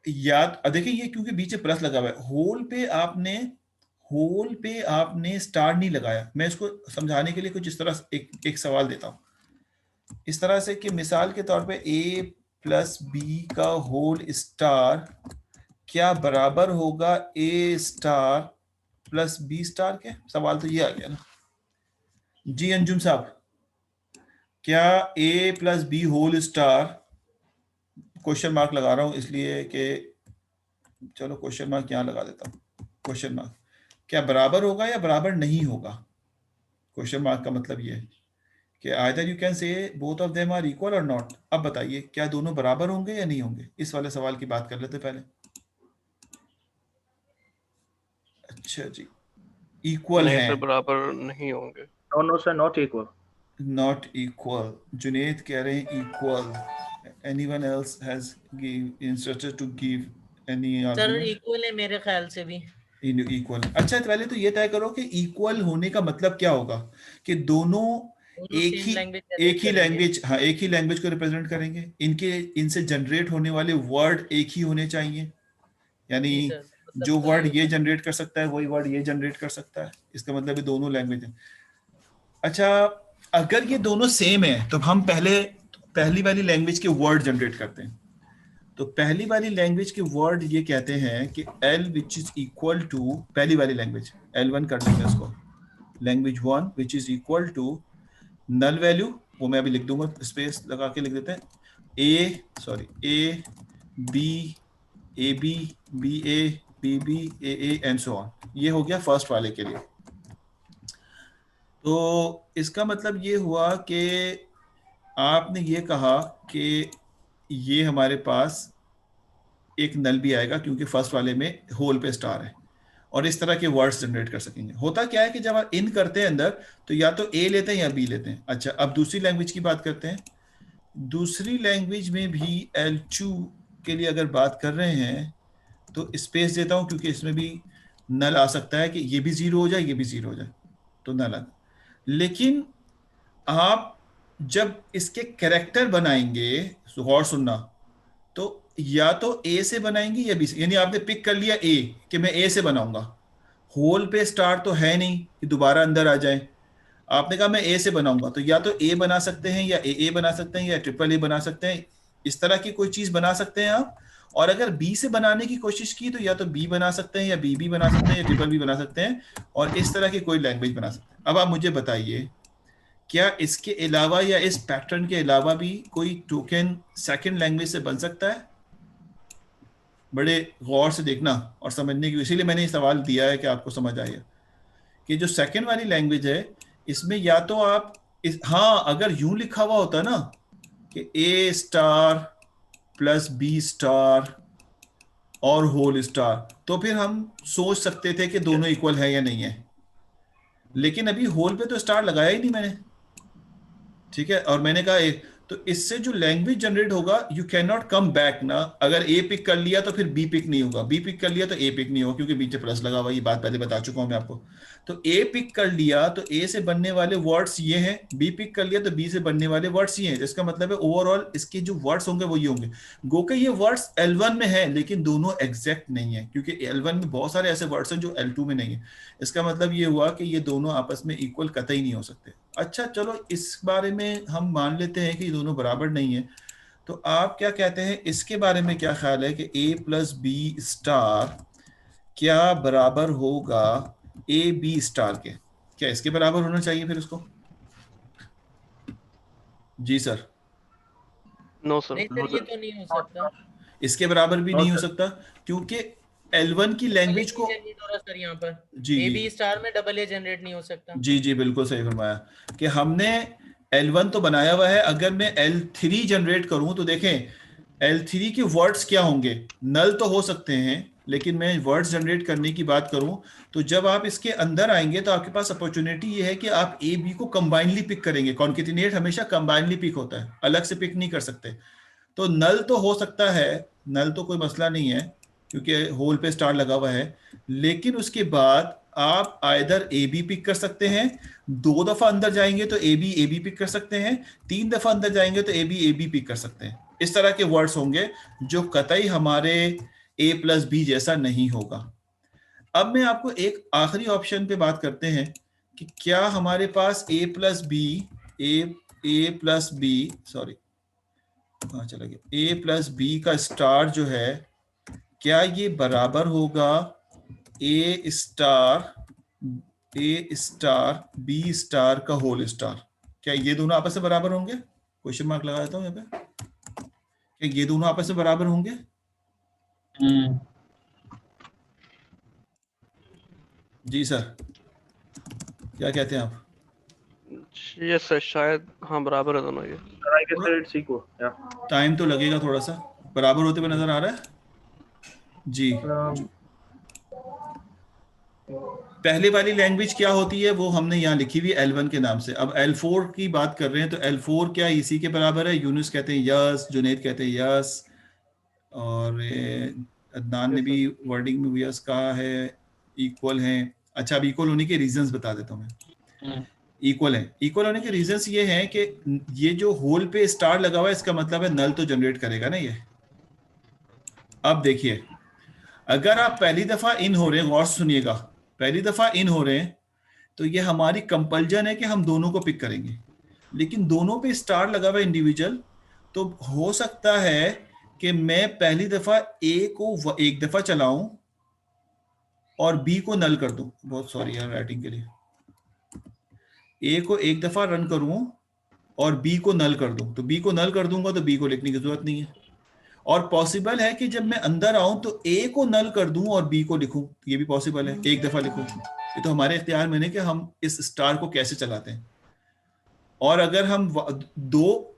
याद देखिए ये क्योंकि बीच में प्लस लगा हुआ है, होल पे आपने स्टार नहीं लगाया। मैं इसको समझाने के लिए कुछ इस तरह एक सवाल देता हूं, इस तरह से कि मिसाल के तौर पे ए प्लस बी का होल स्टार क्या बराबर होगा ए स्टार प्लस बी स्टार के? सवाल तो ये आ गया ना जी अंजुम साहब, क्या A plus B whole star question mark लगा रहा हूँ इसलिए कि, चलो क्वेश्चन मार्क यहाँ लगा देता हूँ। क्वेश्चन मार्क, क्या बराबर होगा या बराबर नहीं होगा? क्वेश्चन मार्क का मतलब ये है कि either you can say both of them are equal और नॉट। अब बताइए क्या दोनों बराबर होंगे या नहीं होंगे? इस वाले सवाल की बात कर लेते पहले। अच्छा जी, इक्वल नहीं है, सर, बराबर नहीं होंगे। No, no, sir, not equal. Not equal. Juned कह रहे हैं equal. Anyone else has give instructed to give any sir argument? Equal है मेरे ख्याल से भी। इक्वल। अच्छा, तो पहले तो ये तय करो कि इक्वल होने का मतलब क्या होगा, कि दोनों दोनों एक सेम ही लैंग्वेज एक ही लैंग्वेज, हाँ एक ही लैंग्वेज को रिप्रेजेंट करेंगे, इनके इनसे जनरेट होने वाले वर्ड एक ही होने चाहिए, यानी जी सर, मतलब जो वही वर्ड ये होगा। जनरेट कर सकता है वही वर्ड ये जनरेट कर सकता है, इसका मतलब ये दोनों लैंग्वेज है। अच्छा, अगर ये दोनों सेम है तो हम पहली वाली लैंग्वेज के वर्ड जनरेट करते हैं। तो पहली वाली लैंग्वेज के वर्ड ये कहते हैं कि L which is equal to, पहली वाली लैंग्वेज L1 कर देंगे उसको, language 1 which is equal to null value, वो मैं अभी लिख दूंगा, स्पेस लगा के लिख देते हैं, A B A B B A and so on. ये हो गया फर्स्ट वाले के लिए। तो इसका मतलब ये हुआ कि आपने ये कहा कि ये हमारे पास एक नल भी आएगा क्योंकि फर्स्ट वाले में होल पे स्टार है, और इस तरह के वर्ड्स जनरेट कर सकेंगे। होता क्या है कि जब आप इन करते हैं अंदर, तो या तो ए लेते हैं या बी लेते हैं। अच्छा, अब दूसरी लैंग्वेज की बात करते हैं। दूसरी लैंग्वेज में भी L2 के लिए अगर बात कर रहे हैं तो स्पेस देता हूं क्योंकि इसमें भी नल आ सकता है कि ये भी जीरो हो जाए ये भी जीरो हो जाए, तो नल आ। लेकिन आप जब इसके कैरेक्टर बनाएंगे, गौर सुनना, तो या तो ए से बनाएंगे या बी से, यानी आपने पिक कर लिया ए कि मैं ए से बनाऊंगा, होल पे स्टार तो है नहीं कि दोबारा अंदर आ जाए, आपने कहा मैं ए से बनाऊंगा, तो या तो ए बना सकते हैं या ए बना सकते हैं या ट्रिपल ए बना सकते हैं, इस तरह की कोई चीज बना सकते हैं आप। और अगर बी से बनाने की कोशिश की तो या तो बी बना सकते हैं या बी बना सकते हैं या ट्रिपल बी बना सकते हैं, और इस तरह की कोई लैंग्वेज बना सकते हैं। अब आप मुझे बताइए, क्या इसके अलावा या इस पैटर्न के अलावा भी कोई टोकन सेकंड लैंग्वेज से बन सकता है? बड़े गौर से देखना और समझने की, इसीलिए मैंने ये सवाल दिया है कि आपको समझ आए कि जो सेकंड वाली लैंग्वेज है इसमें या तो आप हाँ, अगर यूं लिखा हुआ होता ना कि ए स्टार प्लस बी स्टार और होल स्टार, तो फिर हम सोच सकते थे कि दोनों इक्वल है या नहीं है, लेकिन अभी होल पे तो स्टार लगाया ही नहीं मैंने, ठीक है, और मैंने कहा तो इससे जो लैंग्वेज जनरेट होगा, you can not come back ना। अगर ए पिक कर लिया तो फिर बी पिक नहीं होगा, बी पिक कर लिया तो ए पिक नहीं होगा क्योंकि बीच प्लस लगा हुआ, ये बात पहले बता चुका हूं मैं आपको। तो ए पिक कर लिया तो ए से बनने वाले वर्ड्स ये हैं, बी पिक कर लिया तो बी से बनने वाले वर्ड्स ये हैं, जिसका मतलब है ओवरऑल इसके जो वर्ड्स होंगे वो ये होंगे। गो के ये वर्ड्स L1 में है लेकिन दोनों एग्जैक्ट नहीं है, क्योंकि L1 में बहुत सारे ऐसे वर्ड्स हैं जो L2 में नहीं है। इसका मतलब ये हुआ कि ये दोनों आपस में इक्वल कतई नहीं हो सकते। अच्छा चलो, इस बारे में हम मान लेते हैं कि दोनों बराबर नहीं है, तो आप क्या कहते हैं, इसके बारे में क्या ख्याल है कि ए प्लस बी स्टार क्या बराबर होगा ए बी स्टार के? क्या इसके बराबर होना चाहिए फिर उसको? जी सर। No sir. नहीं सर, ये तो नहीं हो सकता। इसके बराबर भी नहीं हो सकता क्योंकि L1 की लैंग्वेज को, जनरेट हो रहा सर यहाँ पर, जी ए जी बी स्टार में डबल ए जनरेट नहीं हो सकता। जी जी बिल्कुल सही फरमाया कि हमने L1 तो बनाया हुआ है, अगर मैं L3 जनरेट करूं तो देखें L3 के वर्ड्स क्या होंगे, नल तो हो सकते हैं, लेकिन मैं वर्ड्स जनरेट करने की बात करूं तो जब आप इसके अंदर आएंगे तो आपके पास अपॉर्चुनिटी ये है कि आप ए बी को कंबाइनली पिक करेंगे। कॉन्केटिनेट हमेशा कंबाइनली पिक होता है, अलग से पिक नहीं कर सकते। तो नल तो हो सकता है, नल तो कोई मसला नहीं है क्योंकि होल पे स्टार लगा हुआ है, लेकिन उसके बाद आप आइदर ए बी पिक कर सकते हैं, 2 दफा अंदर जाएंगे तो ए बी पिक कर सकते हैं, 3 दफा अंदर जाएंगे तो ए बी पिक कर सकते हैं। इस तरह के वर्ड्स होंगे जो कतई हमारे ए प्लस बी जैसा नहीं होगा। अब मैं आपको एक आखिरी ऑप्शन पे बात करते हैं कि क्या हमारे पास ए प्लस बी सॉरी चला गया, ए प्लस बी का स्टार जो है, क्या ये बराबर होगा ए स्टार बी स्टार का होल स्टार? क्या ये दोनों आपस में बराबर होंगे? क्वेश्चन मार्क लगा देता हूं यहाँ पे। क्या ये दोनों आपस में बराबर होंगे? जी सर, क्या कहते हैं आप? ये सर शायद हाँ बराबर है दोनों ये। Sir, I guess that it's equal. Yeah. Time तो लगेगा थोड़ा सा, बराबर होते हुए नजर आ रहा है जी। पहले वाली लैंग्वेज क्या होती है वो हमने यहाँ लिखी हुई L1 के नाम से। अब L4 की बात कर रहे हैं तो L4 क्या इसी के बराबर है? यूनुस कहते हैं यस, जुनेद कहते हैं यस, और अदनान ने भी वर्डिंग में यस कहा है, इक्वल है। अच्छा, अब इक्वल होने के रीजंस बता देता हूँ मैं। इक्वल है, इक्वल होने के रीजंस ये हैं कि ये जो होल पे स्टार लगा हुआ है इसका मतलब है नल तो जनरेट करेगा ना ये। अब देखिए, अगर आप पहली दफा इन हो रहे हैं, गौर से सुनिएगा, पहली दफा इन हो रहे हैं तो ये हमारी कंपल्जन है कि हम दोनों को पिक करेंगे, लेकिन दोनों पे स्टार लगा हुआ इंडिविजुअल, तो हो सकता है कि मैं पहली दफा ए को एक दफा चलाऊं और बी को नल कर दूं। बहुत सॉरी यार राइटिंग के लिए। ए को एक दफा रन करूं और बी को नल कर दूं, तो बी को नल कर दूंगा तो बी को लिखने की जरूरत नहीं है। और पॉसिबल है कि जब मैं अंदर आऊं तो ए को नल कर दूं और बी को लिखूं, ये भी पॉसिबल है, एक दफा लिखूं। ये तो हमारे इख्तियार में है कि हम इस स्टार को कैसे चलाते हैं। और अगर हम दो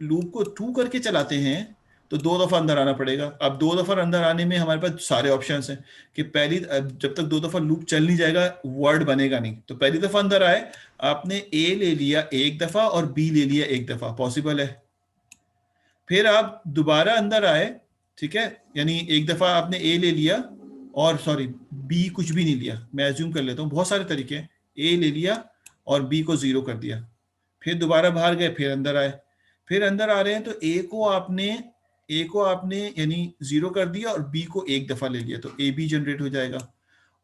लूप को 2 करके चलाते हैं तो 2 दफा अंदर आना पड़ेगा। अब 2 दफा अंदर आने में हमारे पास सारे ऑप्शंस हैं कि पहली, जब तक 2 दफा लूप चल नहीं जाएगा वर्ड बनेगा नहीं। तो पहली दफा अंदर आए, आपने ए ले लिया एक दफा और बी ले लिया एक दफा, पॉसिबल है। फिर आप दोबारा अंदर आए, ठीक है, यानी एक दफा आपने ए ले लिया और सॉरी बी कुछ भी नहीं लिया, मैं एज्यूम कर लेता हूँ, बहुत सारे तरीके हैं। ए ले लिया और बी को 0 कर दिया, फिर दोबारा बाहर गए, फिर अंदर आए, फिर अंदर आ रहे हैं तो ए को आपने यानी 0 कर दिया और बी को एक दफा ले लिया, तो ए बी जनरेट हो जाएगा।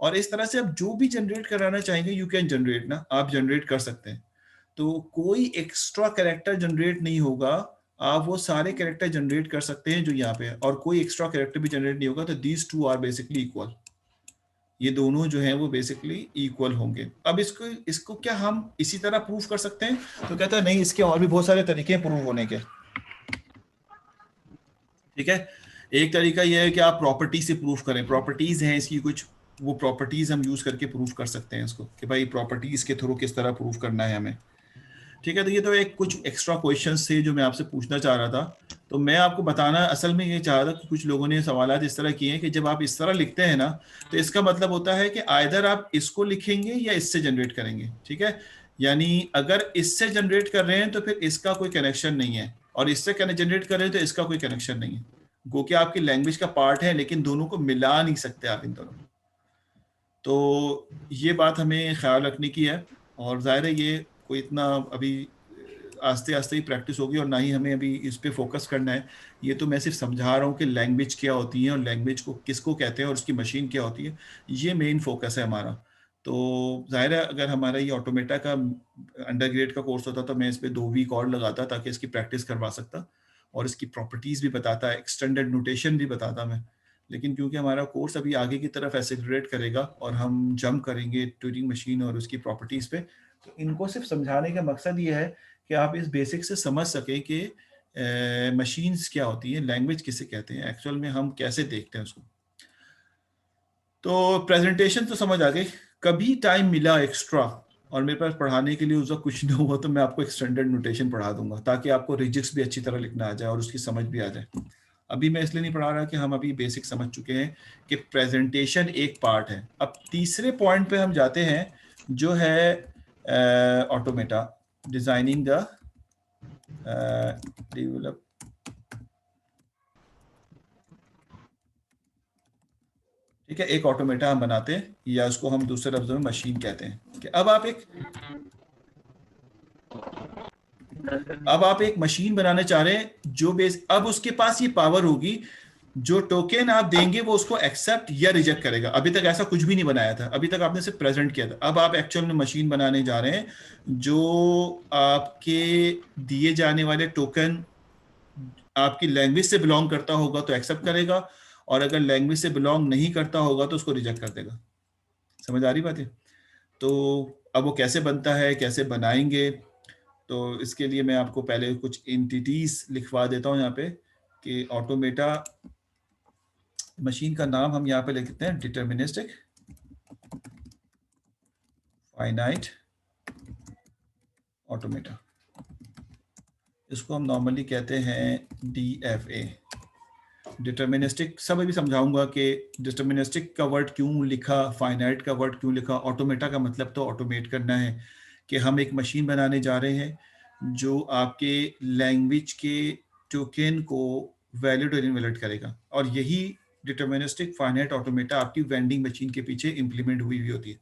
और इस तरह से आप जो भी जनरेट कराना चाहेंगे यू कैन जनरेट ना, आप जनरेट कर सकते हैं। तो कोई एक्स्ट्रा कैरेक्टर जनरेट नहीं होगा, आप वो सारे कैरेक्टर जनरेट कर सकते हैं जो यहाँ पे है, और कोई एक्स्ट्रा कैरेक्टर भी जनरेट नहीं होगा। तो these two are basically equal, ये दोनों जो हैं वो बेसिकली इक्वल होंगे। अब इसको क्या हम इसी तरह प्रूफ कर सकते हैं? तो कहता है नहीं, इसके और भी बहुत सारे तरीके हैं प्रूफ होने के। ठीक है, एक तरीका यह है कि आप प्रॉपर्टी से प्रूफ करें। प्रॉपर्टीज हैं इसकी कुछ, वो प्रॉपर्टीज हम यूज करके प्रूफ कर सकते हैं इसको, कि भाई प्रॉपर्टीज के थ्रू किस तरह प्रूफ करना है हमें। ठीक है, तो ये तो एक कुछ एक्स्ट्रा क्वेश्चंस थे जो मैं आपसे पूछना चाह रहा था। तो मैं आपको बताना असल में ये चाह रहा था कि कुछ लोगों ने सवालात इस तरह किए हैं कि जब आप इस तरह लिखते हैं ना, तो इसका मतलब होता है कि आइदर आप इसको लिखेंगे या इससे जनरेट करेंगे। ठीक है, यानी अगर इससे जनरेट कर रहे हैं तो फिर इसका कोई कनेक्शन नहीं है, और इससे जनरेट कर रहे हैं तो इसका कोई कनेक्शन नहीं है। गो कि आपकी लैंग्वेज का पार्ट है, लेकिन दोनों को मिला नहीं सकते आप इन दोनों। तो ये बात हमें ख्याल रखने की है, और जाहिर है ये कोई इतना अभी आस्ते आस्ते ही प्रैक्टिस होगी, और ना ही हमें अभी इस पे फोकस करना है। ये तो मैं सिर्फ समझा रहा हूँ कि लैंग्वेज क्या होती है और लैंग्वेज को किसको कहते हैं और उसकी मशीन क्या होती है, ये मेन फोकस है हमारा। तो जाहिर है अगर हमारा ये ऑटोमेटा का अंडर ग्रेड का कोर्स होता तो मैं इस पर 2 वीक और लगाता ताकि इसकी प्रैक्टिस करवा सकता, और इसकी प्रॉपर्टीज भी बताता, एक्सटेंडेड नोटेशन भी बताता मैं। लेकिन क्योंकि हमारा कोर्स अभी आगे की तरफ एक्सेलरेट करेगा और हम जंप करेंगे ट्यूरिंग मशीन और उसकी प्रॉपर्टीज पे, तो इनको सिर्फ समझाने का मकसद ये है कि आप इस बेसिक से समझ सकें कि मशीन्स क्या होती है, लैंग्वेज किसे कहते हैं, एक्चुअल में हम कैसे देखते हैं उसको। तो प्रेजेंटेशन तो समझ आ गई। कभी टाइम मिला एक्स्ट्रा और मेरे पास पढ़ाने के लिए उसका कुछ नहीं हुआ तो मैं आपको एक्सटेंडेड नोटेशन पढ़ा दूंगा, ताकि आपको रिजिक्स भी अच्छी तरह लिखना आ जाए और उसकी समझ भी आ जाए। अभी मैं इसलिए नहीं पढ़ा रहा कि हम अभी बेसिक समझ चुके हैं कि प्रेजेंटेशन एक पार्ट है। अब तीसरे पॉइंट पे हम जाते हैं जो है ऑटोमेटा, डिजाइनिंग द डेवलप। ठीक है, एक ऑटोमेटा हम बनाते हैं, या उसको हम दूसरे लफ्जों में मशीन कहते हैं। कि अब आप एक मशीन बनाने चाह रहे हैं जो अब उसके पास ये पावर होगी, जो टोकन आप देंगे वो उसको एक्सेप्ट या रिजेक्ट करेगा। अभी तक ऐसा कुछ भी नहीं बनाया था, अभी तक आपने सिर्फ प्रेजेंट किया था। अब आप एक्चुअल में मशीन बनाने जा रहे हैं जो आपके दिए जाने वाले टोकन आपकी लैंग्वेज से बिलोंग करता होगा तो एक्सेप्ट करेगा, और अगर लैंग्वेज से बिलोंग नहीं करता होगा तो उसको रिजेक्ट कर देगा। समझ आ रही बात है? तो अब वो कैसे बनता है, कैसे बनाएंगे, तो इसके लिए मैं आपको पहले कुछ एंटिटीज लिखवा देता हूँ यहाँ पे कि ऑटोमेटा मशीन का नाम हम यहाँ पे लिखते हैं डिटर्मिनिस्टिक फाइनाइट ऑटोमेटा, इसको हम नॉर्मली कहते हैं DFA, डिटर्मिनिस्टिक। सब अभी समझाऊंगा कि डिटर्मिनिस्टिक का वर्ड क्यों लिखा, फाइनाइट का वर्ड क्यों लिखा। ऑटोमेटा का मतलब तो ऑटोमेट करना है, कि हम एक मशीन बनाने जा रहे हैं जो आपके लैंग्वेज के टोकन को वैलिड और इनवैलिड करेगा, और यही डिटर्मिनिस्टिक फाइनाइट ऑटोमेटा आपकी वेंडिंग मशीन के पीछे इंप्लीमेंट हुई हुई होती है,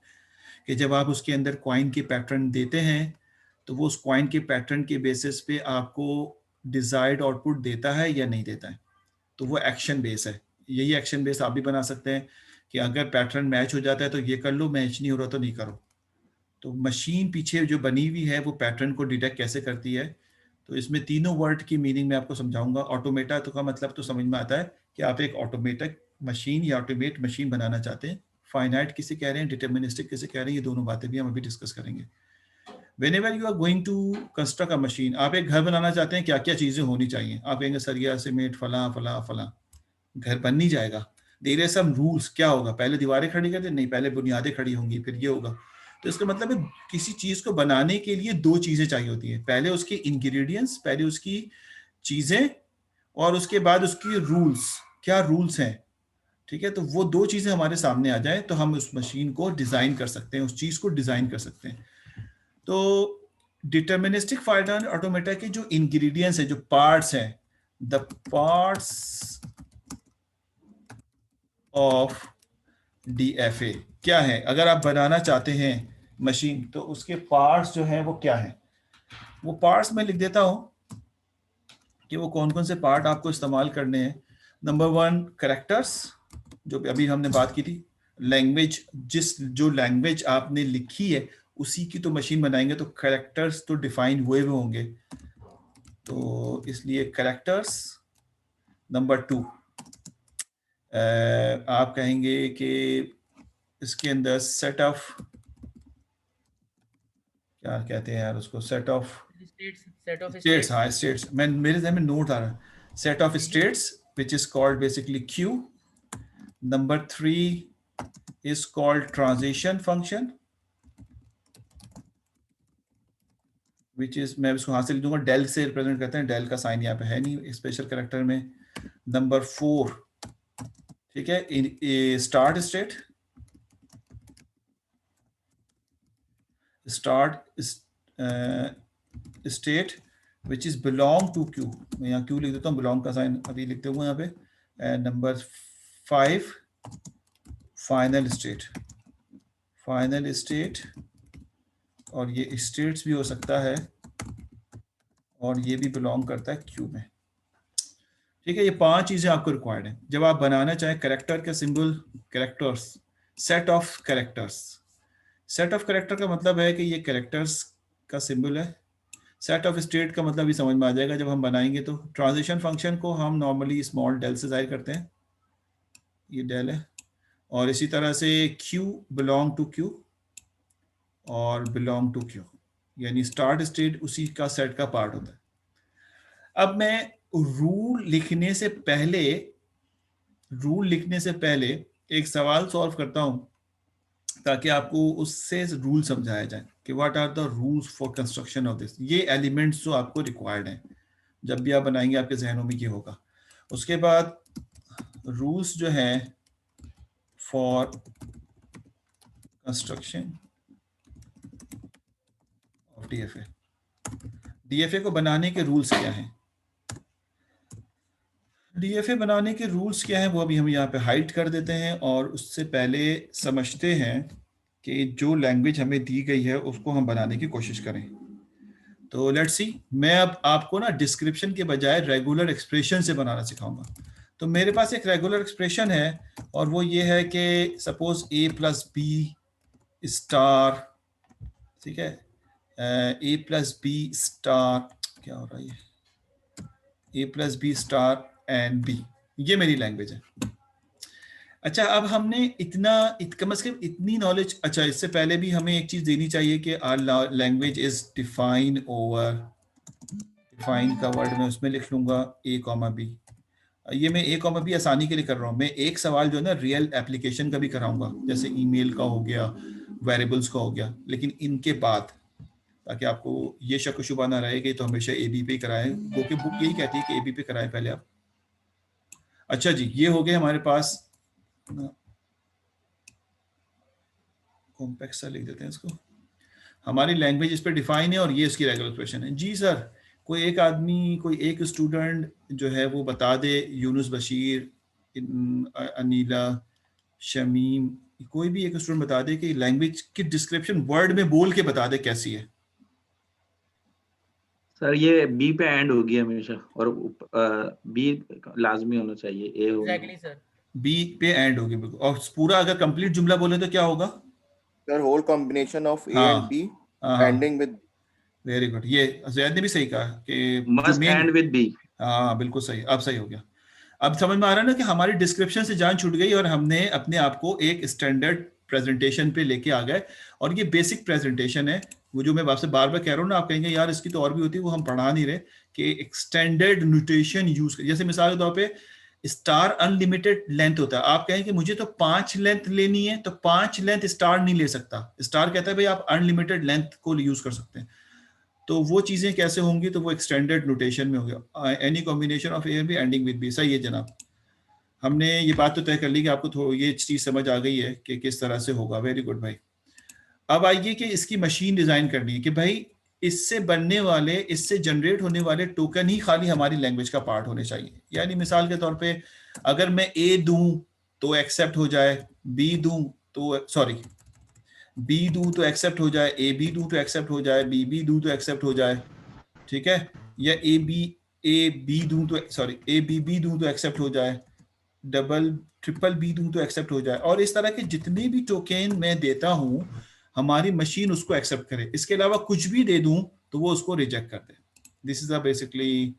कि जब आप उसके अंदर कॉइन के पैटर्न देते हैं तो वो उस कॉइन के पैटर्न के बेसिस पे आपको डिजायर्ड आउटपुट देता है या नहीं देता है, तो वो एक्शन बेस है। यही एक्शन बेस आप भी बना सकते हैं कि अगर पैटर्न मैच हो जाता है तो ये कर लो, मैच नहीं हो रहा तो नहीं करो। तो मशीन पीछे जो बनी हुई है वो पैटर्न को डिटेक्ट कैसे करती है, तो इसमें तीनों वर्ड की मीनिंग मैं आपको समझाऊंगा। ऑटोमेटा तो का मतलब तो समझ में आता है कि आप एक ऑटोमेटिक मशीन या ऑटोमेट मशीन बनाना चाहते हैं। फाइनाइट किसे कह रहे हैं, डिटर्मिनिस्टिक किसे कह रहे हैं, ये दोनों बातें भी हम अभी डिस्कस करेंगे। Whenever you are going to construct a machine, आप एक घर बनाना चाहते हैं, क्या क्या चीजें होनी चाहिए? आप कहेंगे सरिया सीमेंट फला फला फला, घर बन नहीं जाएगा। There are some rules. क्या होगा, पहले दीवारें खड़ी करते नहीं, पहले बुनियादें खड़ी होंगी फिर ये होगा। तो इसका मतलब है किसी चीज को बनाने के लिए दो चीजें चाहिए होती हैं, पहले उसके इंग्रेडिएंट्स, पहले उसकी चीजें, और उसके बाद उसकी रूल्स, क्या रूल्स हैं, ठीक है। तो वो दो चीजें हमारे सामने आ जाए तो हम उस मशीन को डिजाइन कर सकते हैं, उस चीज को डिजाइन कर सकते हैं। तो डिटर्मिनिस्टिक फाइनाइट ऑटोमेटा के जो इंग्रेडिएंट्स है, जो पार्ट्स हैं, द पार्ट्स ऑफ DFA क्या है, अगर आप बनाना चाहते हैं मशीन तो उसके पार्ट्स जो हैं वो क्या हैं। वो पार्ट्स मैं लिख देता हूं कि वो कौन कौन से पार्ट आपको इस्तेमाल करने हैं। नंबर 1 कैरेक्टर्स, जो अभी हमने बात की थी। लैंग्वेज, जो लैंग्वेज आपने लिखी है उसी की तो मशीन बनाएंगे, तो कैरेक्टर्स तो डिफाइन हुए हुए होंगे, तो इसलिए कैरेक्टर्स। नंबर 2 आप कहेंगे कि इसके अंदर सेट ऑफ, क्या कहते हैं यार उसको, सेट ऑफ स्टेट्स। हाँ स्टेट्स, मैं मेरे ज़हन में नोट आ रहा है, set of states which is called basically Q. Number 3 is called transition function, which is, मैं इसको हाथ से लिख दूंगा, डेल से रिप्रेजेंट करते हैं, डेल का साइन यहाँ पे है नहीं स्पेशल कैरेक्टर में। नंबर 4, ठीक है, start state, start state which is belong to Q, मैं यहाँ क्यू लिख देता हूँ, बिलोंग का साइन अभी लिखते हुए यहाँ पे। And number 5 final state, final state, और ये स्टेट्स भी हो सकता है और ये भी बिलोंग करता है क्यू में, ठीक है। ये 5 चीजें आपको रिक्वायर्ड है जब आप बनाना चाहें कैरेक्टर का symbol, characters, set of characters. Set of character का मतलब है कि ये कैरेक्टर्स का सिंबल है। सेट ऑफ स्टेट का मतलब भी समझ में आ जाएगा जब हम बनाएंगे। तो ट्रांजिशन फंक्शन को हम नॉर्मली स्मॉल डेल से जाहिर करते हैं, ये डेल है, और इसी तरह से क्यू बिलोंग टू क्यू और बिलोंग टू क्यू, यानी स्टार्ट स्टेट उसी का सेट का पार्ट होता है। अब मैं रूल लिखने से पहले एक सवाल सॉल्व करता हूं ताकि आपको उससे रूल समझाया जाए कि what are the rules for construction of this. ये एलिमेंट्स जो आपको रिक्वायर्ड हैं, जब भी आप बनाएंगे आपके जहनों में ये होगा। उसके बाद रूल्स जो हैं फॉर कंस्ट्रक्शन ऑफ DFA को बनाने के रूल्स क्या हैं, DFA बनाने के रूल्स क्या हैं, वो अभी हम यहाँ पे हाइड कर देते हैं, और उससे पहले समझते हैं कि जो लैंग्वेज हमें दी गई है उसको हम बनाने की कोशिश करें। तो लेट्स सी, मैं अब आपको ना डिस्क्रिप्शन के बजाय रेगुलर एक्सप्रेशन से बनाना सिखाऊंगा। तो मेरे पास एक रेगुलर एक्सप्रेशन है और वो ये है कि सपोज A + B स्टार, ठीक है, A + B स्टार, क्या हो रहा है ये, A + B star and B, ये मेरी लैंग्वेज है। अच्छा, अब हमने कम से कम इतनी नॉलेज, अच्छा इससे पहले भी हमें एक चीज देनी चाहिए कि our language is define over, define का वर्ड मैं उसमें लिख लूंगा A, B। ये मैं एक और भी आसानी के लिए कर रहा हूँ, मैं एक सवाल जो है ना रियल एप्लीकेशन का भी कराऊंगा, जैसे ईमेल का हो गया, वेरिएबल्स का हो गया, लेकिन इनके बाद, ताकि आपको ये शक शुबा ना रहे कि तो हमेशा एबी पे कराएं, गो की बुक यही कहती है कि एबी पे कराएं पहले आप। अच्छा जी, ये हो गए हमारे पास, कॉम्पैक्ट सा लिख देते हैं इसको, हमारी लैंग्वेज इस पे डिफाइन है और ये इसकी रेगुलर एक्सप्रेशन है। जी सर, कोई एक आदमी, कोई एक स्टूडेंट जो है वो बता दे, यूनुस बशीर, अनीला, शमीम, कोई भी एक स्टूडेंट बता दे कि लैंग्वेज की डिस्क्रिप्शन वर्ड में बोल के बता दे कैसी है। सर ये बी पे एंड होगी हमेशा, और बी लाजमी होना चाहिए, ए होना। एग्जैक्टली सर, बी पे एंड होगी बिल्कुल, और पूरा अगर कंप्लीट जुमला बोले तो क्या होगा? Sir, whole combination of A हाँ and B हाँ, ending with वेरी गुड, ये जैद ने भी सही कहा कि जो must main, end with B. हाँ बिल्कुल सही, अब सही हो गया। अब समझ में आ रहा है ना कि हमारी डिस्क्रिप्शन से जान छूट गई और हमने अपने आप को एक स्टैंडर्ड प्रेजेंटेशन पे लेके आ गए, और ये बेसिक प्रेजेंटेशन है। वो जो मैं आपसे बार बार कह रहा हूँ ना, आप कहेंगे यार इसकी तो और भी होती है, वो हम पढ़ा नहीं रहे, कि एक स्टैंडर्ड नोटेशन यूज कर, जैसे मिसाल के तौर पे स्टार अनलिमिटेड लेंथ होता है, आप कहें कि मुझे तो 5 लेंथ लेनी है, तो 5 लेंथ स्टार नहीं ले सकता, स्टार कहता है भाई आप अनलिमिटेड लेंथ को यूज कर सकते हैं। तो वो चीजें कैसे होंगी, तो वो एक्सटेंडेड नोटेशन में हो गया, any combination of A B ending with B. सही है जनाब, हमने ये बात तो तय कर ली कि आपको ये चीज समझ आ गई है कि किस तरह से होगा। वेरी गुड भाई। अब आइए कि इसकी मशीन डिजाइन करनी है कि भाई इससे बनने वाले, इससे जनरेट होने वाले टोकन ही खाली हमारी लैंग्वेज का पार्ट होने चाहिए। यानी मिसाल के तौर पे अगर मैं ए दूं तो एक्सेप्ट हो जाए, बी दूं तो सॉरी बी दूं तो एक्सेप्ट हो जाए, ए बी दूं तो एक्सेप्ट हो जाए, बी बी दूं तो एक्सेप्ट हो जाए, ठीक है, या ए बी दूं तो सॉरी ए बी दूं तो एक्सेप्ट हो जाए, डबल ट्रिपल बी दूं तो एक्सेप्ट हो जाए, और इस तरह के जितने भी टोकन मैं देता हूं हमारी मशीन उसको एक्सेप्ट करे। इसके अलावा कुछ भी दे दूं तो वो उसको रिजेक्ट कर दे। This is basically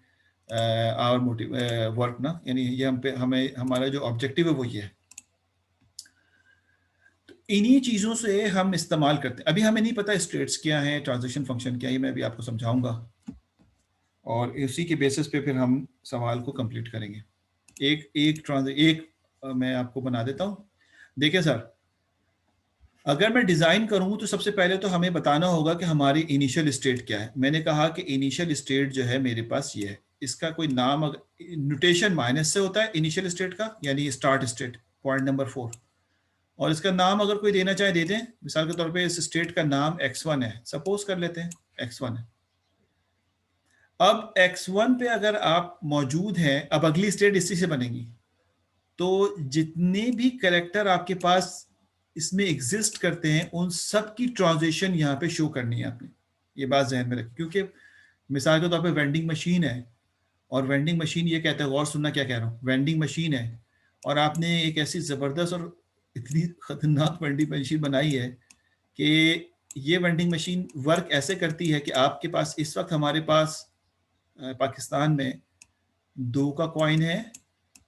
our motive work ना, यानी ये हम पे हमें हमारा जो ऑब्जेक्टिव है वो ये है। तो इन्हीं चीजों से हम इस्तेमाल करते हैं। अभी हमें नहीं पता स्टेट्स क्या है, ट्रांजिशन फंक्शन क्या है, मैं भी आपको समझाऊंगा, और इसी के बेसिस पे फिर हम सवाल को कंप्लीट करेंगे। एक मैं आपको बना देता हूं। देखिए सर, अगर मैं डिजाइन करूं तो सबसे पहले तो हमें बताना होगा कि हमारी इनिशियल स्टेट क्या है। मैंने कहा कि इनिशियल स्टेट जो है मेरे पास ये है, इसका कोई नाम, नोटेशन माइनस से होता है इनिशियल स्टेट का, यानी स्टार्ट स्टेट, पॉइंट नंबर 4, और इसका नाम अगर कोई देना चाहे दे दें। मिसाल के तौर पे इस स्टेट का नाम x1 है, सपोज कर लेते हैं x1 है। अब x1 पे अगर आप मौजूद हैं, अब अगली स्टेट इसी से बनेगी, तो जितने भी कैरेक्टर आपके पास इसमें एग्जिस्ट करते हैं उन सब की ट्रांजिशन यहाँ पे शो करनी है आपने, ये बात जहन में रखें। क्योंकि मिसाल के तौर पे वेंडिंग मशीन है, और वेंडिंग मशीन ये कहता है, गौर सुनना क्या कह रहा हूँ, वेंडिंग मशीन है और आपने एक ऐसी जबरदस्त और इतनी खतरनाक वेंडिंग मशीन बनाई है कि ये वेंडिंग मशीन वर्क ऐसे करती है कि आपके पास इस वक्त हमारे पास पाकिस्तान में 2 का कॉइन है,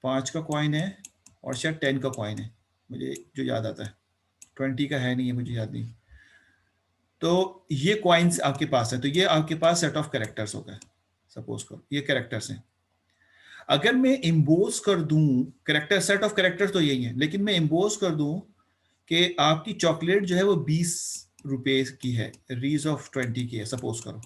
5 का कॉइन है, और शायद 10 का कॉइन है, मुझे जो याद आता है, 20 का है नहीं है, मुझे याद नहीं। तो ये कॉइन्स आपके पास है, तो ये आपके पास सेट ऑफ कैरेक्टर्स हो गए, सपोज करो ये कैरेक्टर्स हैं। अगर मैं इम्बोज कर दूं कैरेक्टर, सेट ऑफ कैरेक्टर्स तो यही है, लेकिन मैं इम्बोज कर दूं कि आपकी चॉकलेट जो है वो 20 रुपए की है, रीज ऑफ 20 की है, सपोज करो।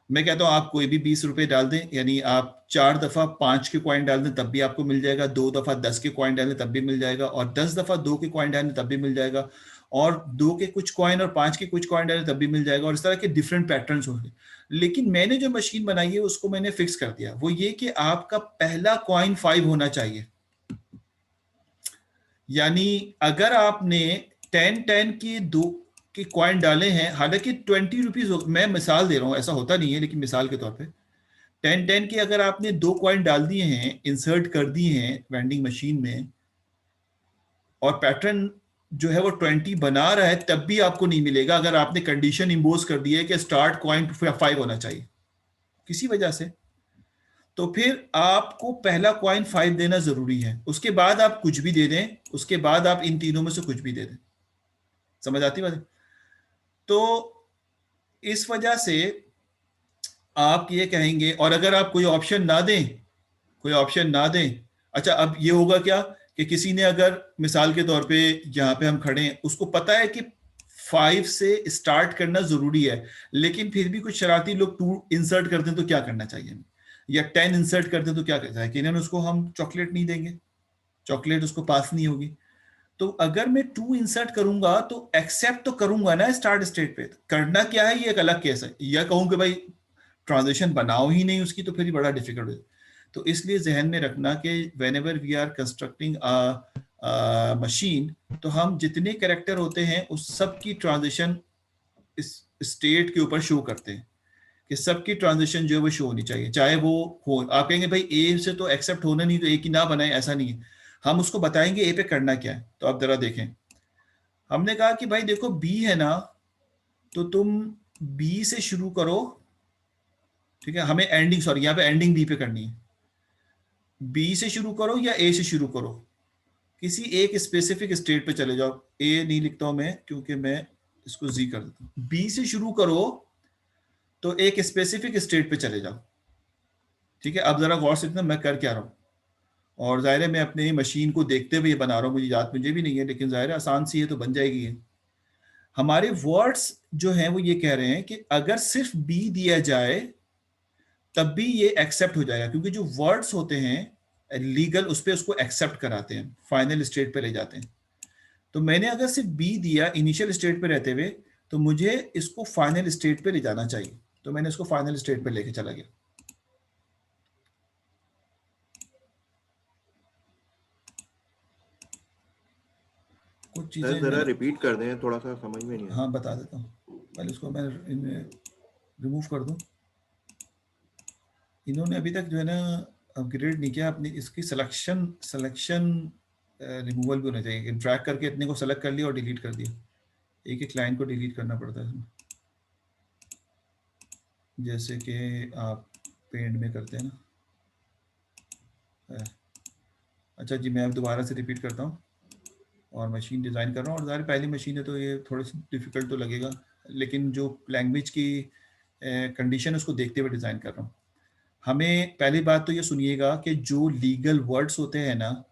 मैं कहता हूं आप कोई भी 20 रुपए डाल दें, यानी आप 4 दफा 5 के कॉइन डाल दें तब भी आपको मिल जाएगा, 2 दफा 10 के कॉइन डालें तब भी मिल जाएगा, और 10 दफा 2 के कॉइन डालें तब भी मिल जाएगा, और 2 के कुछ कॉइन और 5 के कुछ कॉइन डालें तब भी मिल जाएगा, और इस तरह के डिफरेंट पैटर्न्स होंगे। लेकिन मैंने जो मशीन बनाई है उसको मैंने फिक्स कर दिया, वो ये कि आपका पहला कॉइन 5 होना चाहिए। यानी अगर आपने 10 की 2 के कॉइन डाले हैं, हालांकि 20 रुपीज, मैं मिसाल दे रहा हूं, ऐसा होता नहीं है, लेकिन मिसाल के तौर पे 10 के अगर आपने 2 कॉइन डाल दिए हैं, इंसर्ट कर दिए हैं वेंडिंग मशीन में, और पैटर्न जो है वो 20 बना रहा है, तब भी आपको नहीं मिलेगा अगर आपने कंडीशन इंपोज कर दी है कि स्टार्ट कॉइन 5 होना चाहिए किसी वजह से। तो फिर आपको पहला कॉइन 5 देना जरूरी है, उसके बाद आप कुछ भी दे दें, उसके बाद आप इन तीनों में से कुछ भी दे दें। समझ आती बात? तो इस वजह से आप ये कहेंगे, और अगर आप कोई ऑप्शन ना दें कोई ऑप्शन ना दें। अच्छा, अब ये होगा क्या कि किसी ने अगर मिसाल के तौर पे यहाँ पे हम खड़े हैं, उसको पता है कि 5 से स्टार्ट करना जरूरी है, लेकिन फिर भी कुछ शरारती लोग 2 इंसर्ट करते हैं, तो क्या करना चाहिए? या 10 इंसर्ट करते हैं तो क्या करना है? कि इन्होंने उसको हम चॉकलेट नहीं देंगे, चॉकलेट उसको पास नहीं होगी। तो अगर मैं 2 इंसर्ट करूंगा तो एक्सेप्ट तो करूंगा ना स्टार्ट स्टेट पे, करना क्या है ये एक अलग केस है। या कहूं कि भाई ट्रांजिशन बनाओ ही नहीं उसकी, तो फिर बड़ा डिफिकल्ट है। तो इसलिए जहन में रखना कि whenever we are constructing machine, तो हम जितने कैरेक्टर होते हैं उस सब की ट्रांजिशन इस स्टेट के ऊपर शो करते हैं, कि सबकी ट्रांजिशन जो है वो शो होनी चाहिए, चाहे वो हो। आप कहेंगे भाई ए से तो एक्सेप्ट होना नहीं, तो ए की ना बनाए, ऐसा नहीं है। हम उसको बताएंगे ए पे करना क्या है। तो आप जरा देखें, हमने कहा कि भाई देखो बी है ना, तो तुम बी से शुरू करो, ठीक है। हमें एंडिंग, सॉरी यहाँ पे एंडिंग बी पे करनी है। बी से शुरू करो या ए से शुरू करो, किसी एक स्पेसिफिक स्टेट पे चले जाओ। ए नहीं लिखता हूं मैं, क्योंकि मैं इसको जी कर देता हूं। बी से शुरू करो तो एक स्पेसिफिक स्टेट पे चले जाओ, ठीक है। अब जरा गौर से देखना मैं कर क्या रहा हूं, और जाहिर है मैं अपने मशीन को देखते हुए बना रहा हूं, मुझे याद मुझे भी नहीं है, लेकिन जाहिर है आसान सी है तो बन जाएगी ये। हमारे वर्ड्स जो हैं वो ये कह रहे हैं कि अगर सिर्फ बी दिया जाए तब भी ये एक्सेप्ट हो जाएगा, क्योंकि जो वर्ड्स होते हैं लीगल उस पर उसको एक्सेप्ट कराते हैं, फाइनल स्टेट पे ले जाते हैं। तो मैंने अगर सिर्फ बी दिया इनिशियल स्टेट पे रहते हुए, तो मुझे इसको फाइनल स्टेट पे ले जाना चाहिए। तो मैंने इसको फाइनल स्टेट पे लेके चला गया। कुछ चीजें जरा रिपीट कर दें, थोड़ा सा समझ में नहीं आया। हाँ बता देता हूँ, पहले इसको मैं रिमूव कर दूं। इन्होंने अभी तक जो है ना अपग्रेड नहीं किया अपनी इसकी सिलेक्शन रिमूवल भी होना चाहिए। ड्रैग करके इतने को सेलेक्ट कर लिया और डिलीट कर दिया, एक एक लाइन को डिलीट करना पड़ता है इसमें, जैसे कि आप पेंट में करते हैं ना। अच्छा जी, मैं अब दोबारा से रिपीट करता हूँ और मशीन डिज़ाइन कर रहा हूँ। और ज़ाहिर पहली मशीन है तो ये थोड़ी सी डिफ़िकल्ट तो लगेगा, लेकिन जो लैंग्वेज की कंडीशन है उसको देखते हुए डिज़ाइन कर रहा हूँ। हमें पहली बात तो ये सुनिएगा कि जो लीगल वर्ड्स होते हैं ना,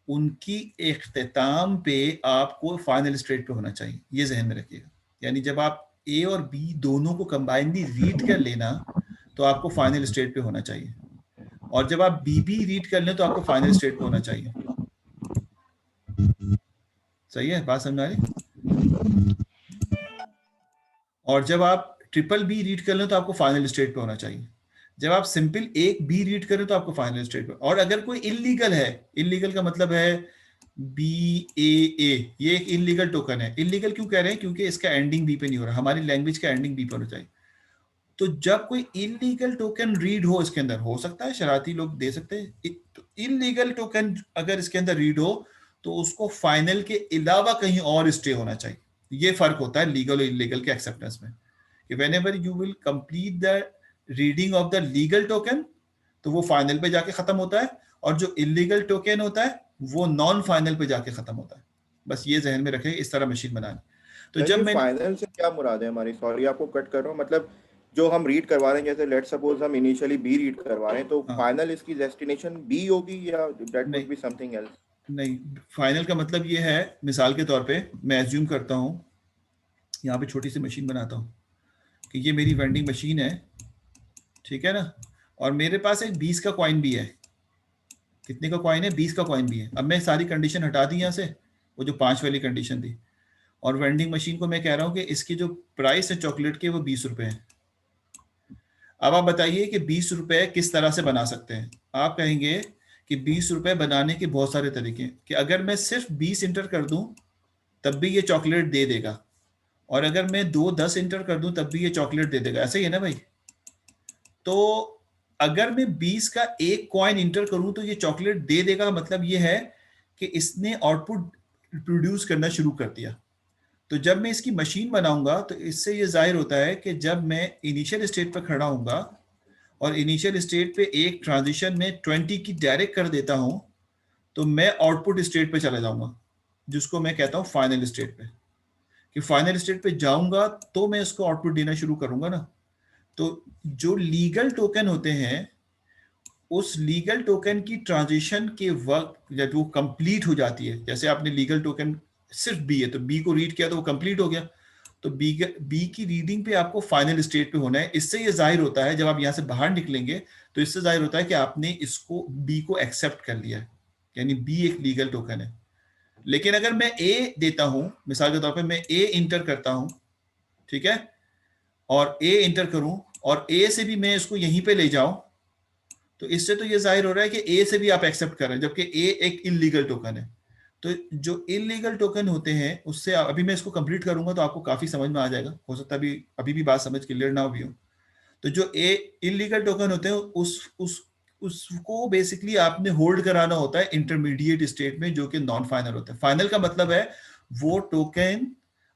उनकी इख्तिताम पे आपको फाइनल स्टेट पे होना चाहिए, ये जहन में रखिएगा। यानी जब आप ए और बी दोनों को कंबाइनली रीड कर लेना तो आपको फाइनल स्टेट पे होना चाहिए, और जब आप बी बी रीड कर लें तो आपको फाइनल स्टेट पे होना चाहिए। सही है, बात समझ आ रही? और जब आप ट्रिपल बी रीड कर लें तो आपको फाइनल स्टेट पे होना चाहिए। जब आप सिंपल एक बी रीड करें तो आपको फाइनल स्टेट पे। और अगर कोई इलीगल है, इलीगल का मतलब है BAA, ये एक इलीगल टोकन है। इलीगल क्यों कह रहे हैं? क्योंकि इसका एंडिंग बी पे नहीं हो रहा, हमारी लैंग्वेज का एंडिंग बी पे होना चाहिए। तो जब कोई इलीगल टोकन रीड हो इसके अंदर, हो सकता है शरारती लोग दे सकते हैं, इलीगल टोकन अगर इसके अंदर रीड हो तो उसको फाइनल के अलावा कहीं और स्टे होना चाहिए। ये फर्क होता है लीगल और इलीगल के एक्सेप्टेंस में, कि whenever you will complete the reading of the legal token तो वो फाइनल पे जाके खत्म होता है, और जो इलीगल टोकन होता है वो नॉन फाइनल पे जाके खत्म होता है। बस ये जहन में रखें, इस तरह मशीन बनानी। तो जब मैं फाइनल से क्या मुराद है हमारी, सॉरी आपको कट कर रहा हूँ, मतलब जो हम रीड करवा रहे हैं, जैसे लेट सपोज हम इनिशियली बी रीड करवा रहे हैं, तो फाइनल इसकी डेस्टिनेशन बी होगी या that would be something else? नहीं, फाइनल का मतलब ये है, मिसाल के तौर पे मैं एज्यूम करता हूँ, यहाँ पे छोटी सी मशीन बनाता हूँ कि ये मेरी वेंडिंग मशीन है, ठीक है ना, और मेरे पास एक 20 का कॉइन भी है। कितने का कॉइन है? 20 का कॉइन भी है। अब मैं सारी कंडीशन हटा दी यहाँ से, वो जो 5 वाली कंडीशन थी, और वेंडिंग मशीन को मैं कह रहा हूँ कि इसकी जो प्राइस है चॉकलेट के वो 20 रुपए है। अब आप बताइए कि 20 रुपए किस तरह से बना सकते हैं? आप कहेंगे कि 20 रुपए बनाने के बहुत सारे तरीके हैं, कि अगर मैं सिर्फ 20 इंटर कर दूं तब भी ये चॉकलेट दे देगा, और अगर मैं 10 इंटर कर दूं तब भी ये चॉकलेट दे देगा। ऐसे ही है ना भाई? तो अगर मैं 20 का एक कॉइन इंटर करूं तो ये चॉकलेट दे देगा, मतलब ये है कि इसने आउटपुट प्रोड्यूस करना शुरू कर दिया। तो जब मैं इसकी मशीन बनाऊंगा तो इससे ये जाहिर होता है कि जब मैं इनिशियल स्टेट पर खड़ा होऊंगा और इनिशियल स्टेट पे एक ट्रांजिशन में 20 की डायरेक्ट कर देता हूं, तो मैं आउटपुट स्टेट पे चला जाऊंगा, जिसको मैं कहता हूं फाइनल स्टेट पे। कि फाइनल स्टेट पे जाऊंगा तो मैं इसको आउटपुट देना शुरू करूंगा ना। तो जो लीगल टोकन होते हैं उस लीगल टोकन की ट्रांजिशन के वक्त जब वो कंप्लीट हो जाती है, जैसे आपने लीगल टोकन सिर्फ बी है तो बी को रीड किया तो वो कंप्लीट हो गया, तो बी की रीडिंग पे आपको फाइनल स्टेट पे होना है। इससे ये जाहिर होता है, जब आप यहाँ से बाहर निकलेंगे तो इससे जाहिर होता है कि आपने इसको बी को एक्सेप्ट कर लिया है, यानी बी एक लीगल टोकन है। लेकिन अगर मैं ए देता हूं, मिसाल के तौर पे मैं ए इंटर करता हूं, ठीक है, और ए इंटर करूं और ए से भी मैं इसको यहीं पे ले जाऊं, तो इससे तो ये जाहिर हो रहा है कि ए से भी आप एक्सेप्ट कर रहे हैं, जबकि ए एक इलीगल टोकन है। तो जो इलीगल टोकन होते हैं उससे, अभी मैं इसको कंप्लीट करूंगा तो आपको काफी समझ में आ जाएगा, हो सकता है अभी भी बात समझ क्लियर ना भी हो। तो जो ए इलीगल टोकन होते हैं उसको बेसिकली आपने होल्ड कराना होता है इंटरमीडिएट स्टेट में, जो कि नॉन फाइनल होता है। फाइनल का मतलब है वो टोकन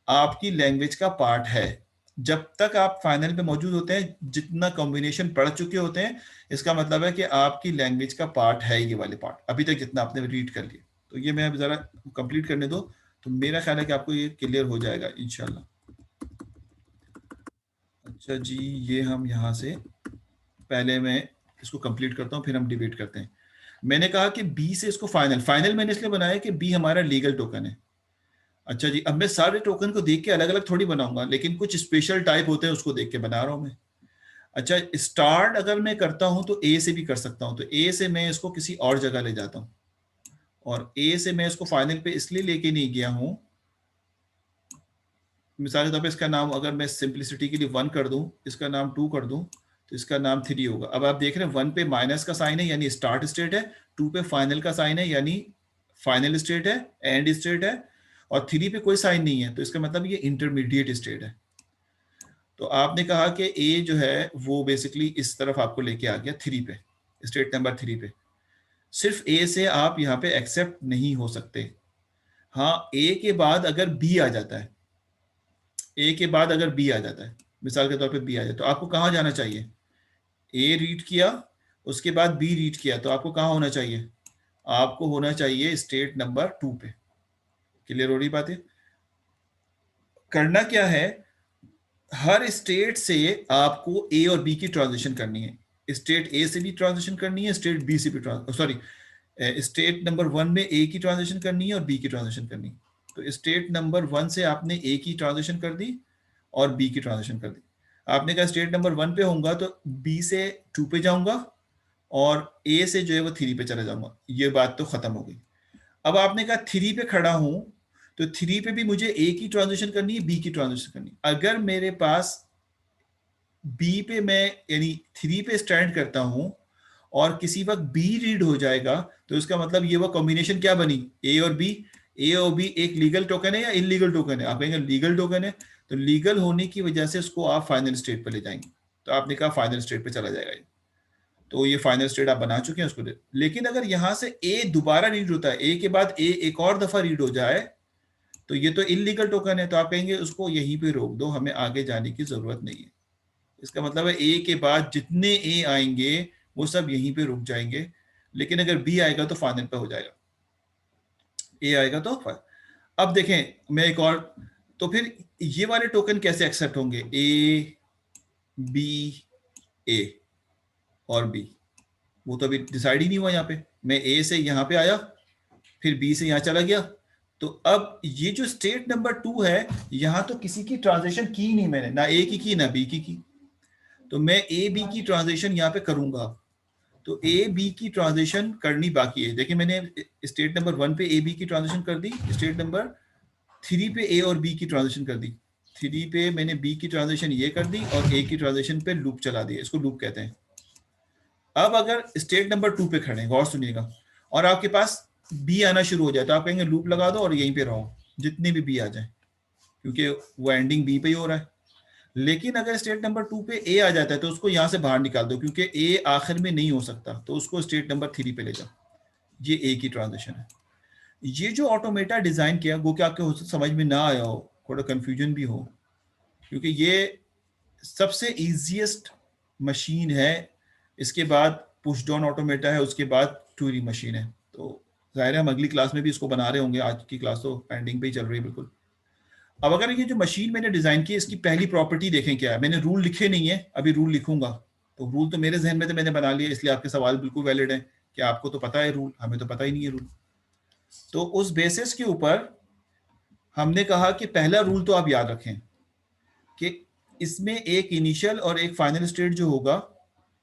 आपकी लैंग्वेज का पार्ट है। जब तक आप फाइनल पे मौजूद होते हैं, जितना कॉम्बिनेशन पढ़ चुके होते हैं, इसका मतलब है कि आपकी लैंग्वेज का पार्ट है ये वाले पार्ट, अभी तक जितना आपने रीड कर लिया। तो ये मैं जरा कंप्लीट करने दो, तो मेरा ख्याल है कि आपको ये क्लियर हो जाएगा इंशाल्लाह। अच्छा जी, ये हम यहाँ से पहले मैं इसको कंप्लीट करता हूँ, फिर हम डिबेट करते हैं। मैंने कहा कि बी से इसको फाइनल मैंने इसलिए बनाया कि बी हमारा लीगल टोकन है। अच्छा जी, अब मैं सारे टोकन को देख के अलग अलग थोड़ी बनाऊंगा, लेकिन कुछ स्पेशल टाइप होते हैं उसको देख के बना रहा हूं मैं। अच्छा, स्टार्ट अगर मैं करता हूं तो ए से भी कर सकता हूं, तो ए से मैं इसको किसी और जगह ले जाता हूं, और ए से मैं इसको फाइनल पे इसलिए लेके नहीं गया हूं, मिसाल के तौर पे इसका नाम अगर मैं सिंप्लिसिटी के लिए 1 कर दूं, इसका नाम 2 कर दूं, तो इसका नाम 3 होगा। अब आप देख रहे हैं 1 पे माइनस का साइन है यानी स्टार्ट स्टेट है, 2 पे फाइनल का साइन है यानी फाइनल स्टेट है, एंड स्टेट है, और 3 पे कोई साइन नहीं है, तो इसका मतलब ये इंटरमीडिएट स्टेट है। तो आपने कहा कि ए जो है वो बेसिकली इस तरफ आपको लेके आ गया 3 पे, स्टेट नंबर 3 पे। सिर्फ ए से आप यहाँ पे एक्सेप्ट नहीं हो सकते। हाँ, ए के बाद अगर बी आ जाता है, ए के बाद अगर बी आ जाता है, मिसाल के तौर पे बी आ जाए, तो आपको कहाँ जाना चाहिए? ए रीड किया, उसके बाद बी रीड किया, तो आपको कहाँ होना चाहिए? आपको होना चाहिए स्टेट नंबर 2 पे। क्लियर हो रही बात है? करना क्या है, हर स्टेट से आपको ए और बी की ट्रांजिशन करनी है। स्टेट ए से भी ट्रांजिशन करनी है, स्टेट बी से भी स्टेट नंबर 1 में ए की ट्रांजिशन करनी है और बी की ट्रांजिशन करनी है। तो स्टेट नंबर 1 से आपने ए की ट्रांजिशन कर दी और बी की ट्रांजिशन कर दी। आपने कहा स्टेट नंबर 1 पे होऊंगा तो बी से 2 पे जाऊंगा और ए से जो है वो 3 पे चला जाऊंगा। ये बात तो खत्म हो गई। अब आपने कहा 3 पे खड़ा हूं, तो 3 पे भी मुझे ए की ट्रांजिशन करनी है, बी की ट्रांजिशन करनी है। अगर मेरे पास बी पे मैं यानी 3 पे स्टैंड करता हूं और किसी वक्त बी रीड हो जाएगा, तो इसका मतलब ये वो कॉम्बिनेशन क्या बनी, ए और बी। ए और बी एक लीगल टोकन है या इलीगल टोकन है? आप कहेंगे लीगल टोकन है, तो लीगल होने की वजह से उसको आप फाइनल स्टेट पे ले जाएंगे। तो आपने कहा फाइनल स्टेट पे चला जाएगा, तो ये फाइनल स्टेट आप बना चुके हैं उसको। लेकिन अगर यहां से ए दोबारा रीड होता है, ए के बाद ए एक और दफा रीड हो जाए, तो ये तो इलीगल टोकन है, तो आप कहेंगे उसको यहीं पे रोक दो, हमें आगे जाने की जरूरत नहीं है। इसका मतलब है ए के बाद जितने ए आएंगे वो सब यहीं पे रुक जाएंगे, लेकिन अगर बी आएगा तो फाइनल पे हो जाएगा, ए आएगा तो फाइनल। अब देखें मैं एक और, तो फिर ये वाले टोकन कैसे एक्सेप्ट होंगे? ए बी ए और बी, वो तो अभी डिसाइड ही नहीं हुआ। यहाँ पे मैं ए से यहाँ पे आया, फिर बी से यहाँ चला गया, तो अब ये जो स्टेट नंबर 2 है, यहाँ तो किसी की ट्रांजिशन की नहीं मैंने, ना ए की ना बी की। तो मैं ए बी की ट्रांजिशन यहाँ पे करूंगा, तो ए बी की ट्रांजिशन करनी बाकी है। देखिए मैंने स्टेट नंबर 1 पे ए बी की ट्रांजिशन कर दी, स्टेट नंबर 3 पे ए और बी की ट्रांजिशन कर दी, 3 पे मैंने बी की ट्रांजिशन ये कर दी और ए की ट्रांजिशन पे लूप चला दिया, इसको लूप कहते हैं। अब अगर स्टेट नंबर 2 पे खड़े, गौर सुनिएगा, और आपके पास बी आना शुरू हो जाए, तो आप कहेंगे लूप लगा दो और यहीं पे रहो जितने भी बी आ जाए, क्योंकि वो एंडिंग बी पे ही हो रहा है। लेकिन अगर स्टेट नंबर 2 पे ए आ जाता है तो उसको यहां से बाहर निकाल दो, क्योंकि ए आखिर में नहीं हो सकता, तो उसको स्टेट नंबर 3 पे ले जाओ। ये ए की ट्रांजिशन है। ये जो ऑटोमेटा डिजाइन किया, वो क्या आपके समझ में ना आया हो, थोड़ा कंफ्यूजन भी हो, क्योंकि ये सबसे इजीएस्ट मशीन है। इसके बाद पुश डाउन ऑटोमेटा है, उसके बाद ट्यूरी मशीन है। तो जाहिर है हम अगली क्लास में भी इसको बना रहे होंगे, आज की क्लास तो एंडिंग पे ही चल रही है बिल्कुल। अब अगर ये जो मशीन मैंने डिजाइन की, इसकी पहली प्रॉपर्टी देखें क्या है। मैंने रूल लिखे नहीं है, अभी रूल लिखूंगा, तो रूल तो मेरे जहन में तो मैंने बना लिया, इसलिए आपके सवाल बिल्कुल वैलिड है कि आपको तो पता है रूल, हमें तो पता ही नहीं है रूल। तो उस बेसिस के ऊपर हमने कहा कि पहला रूल तो आप याद रखें कि इसमें एक इनिशियल और एक फाइनल स्टेट जो होगा,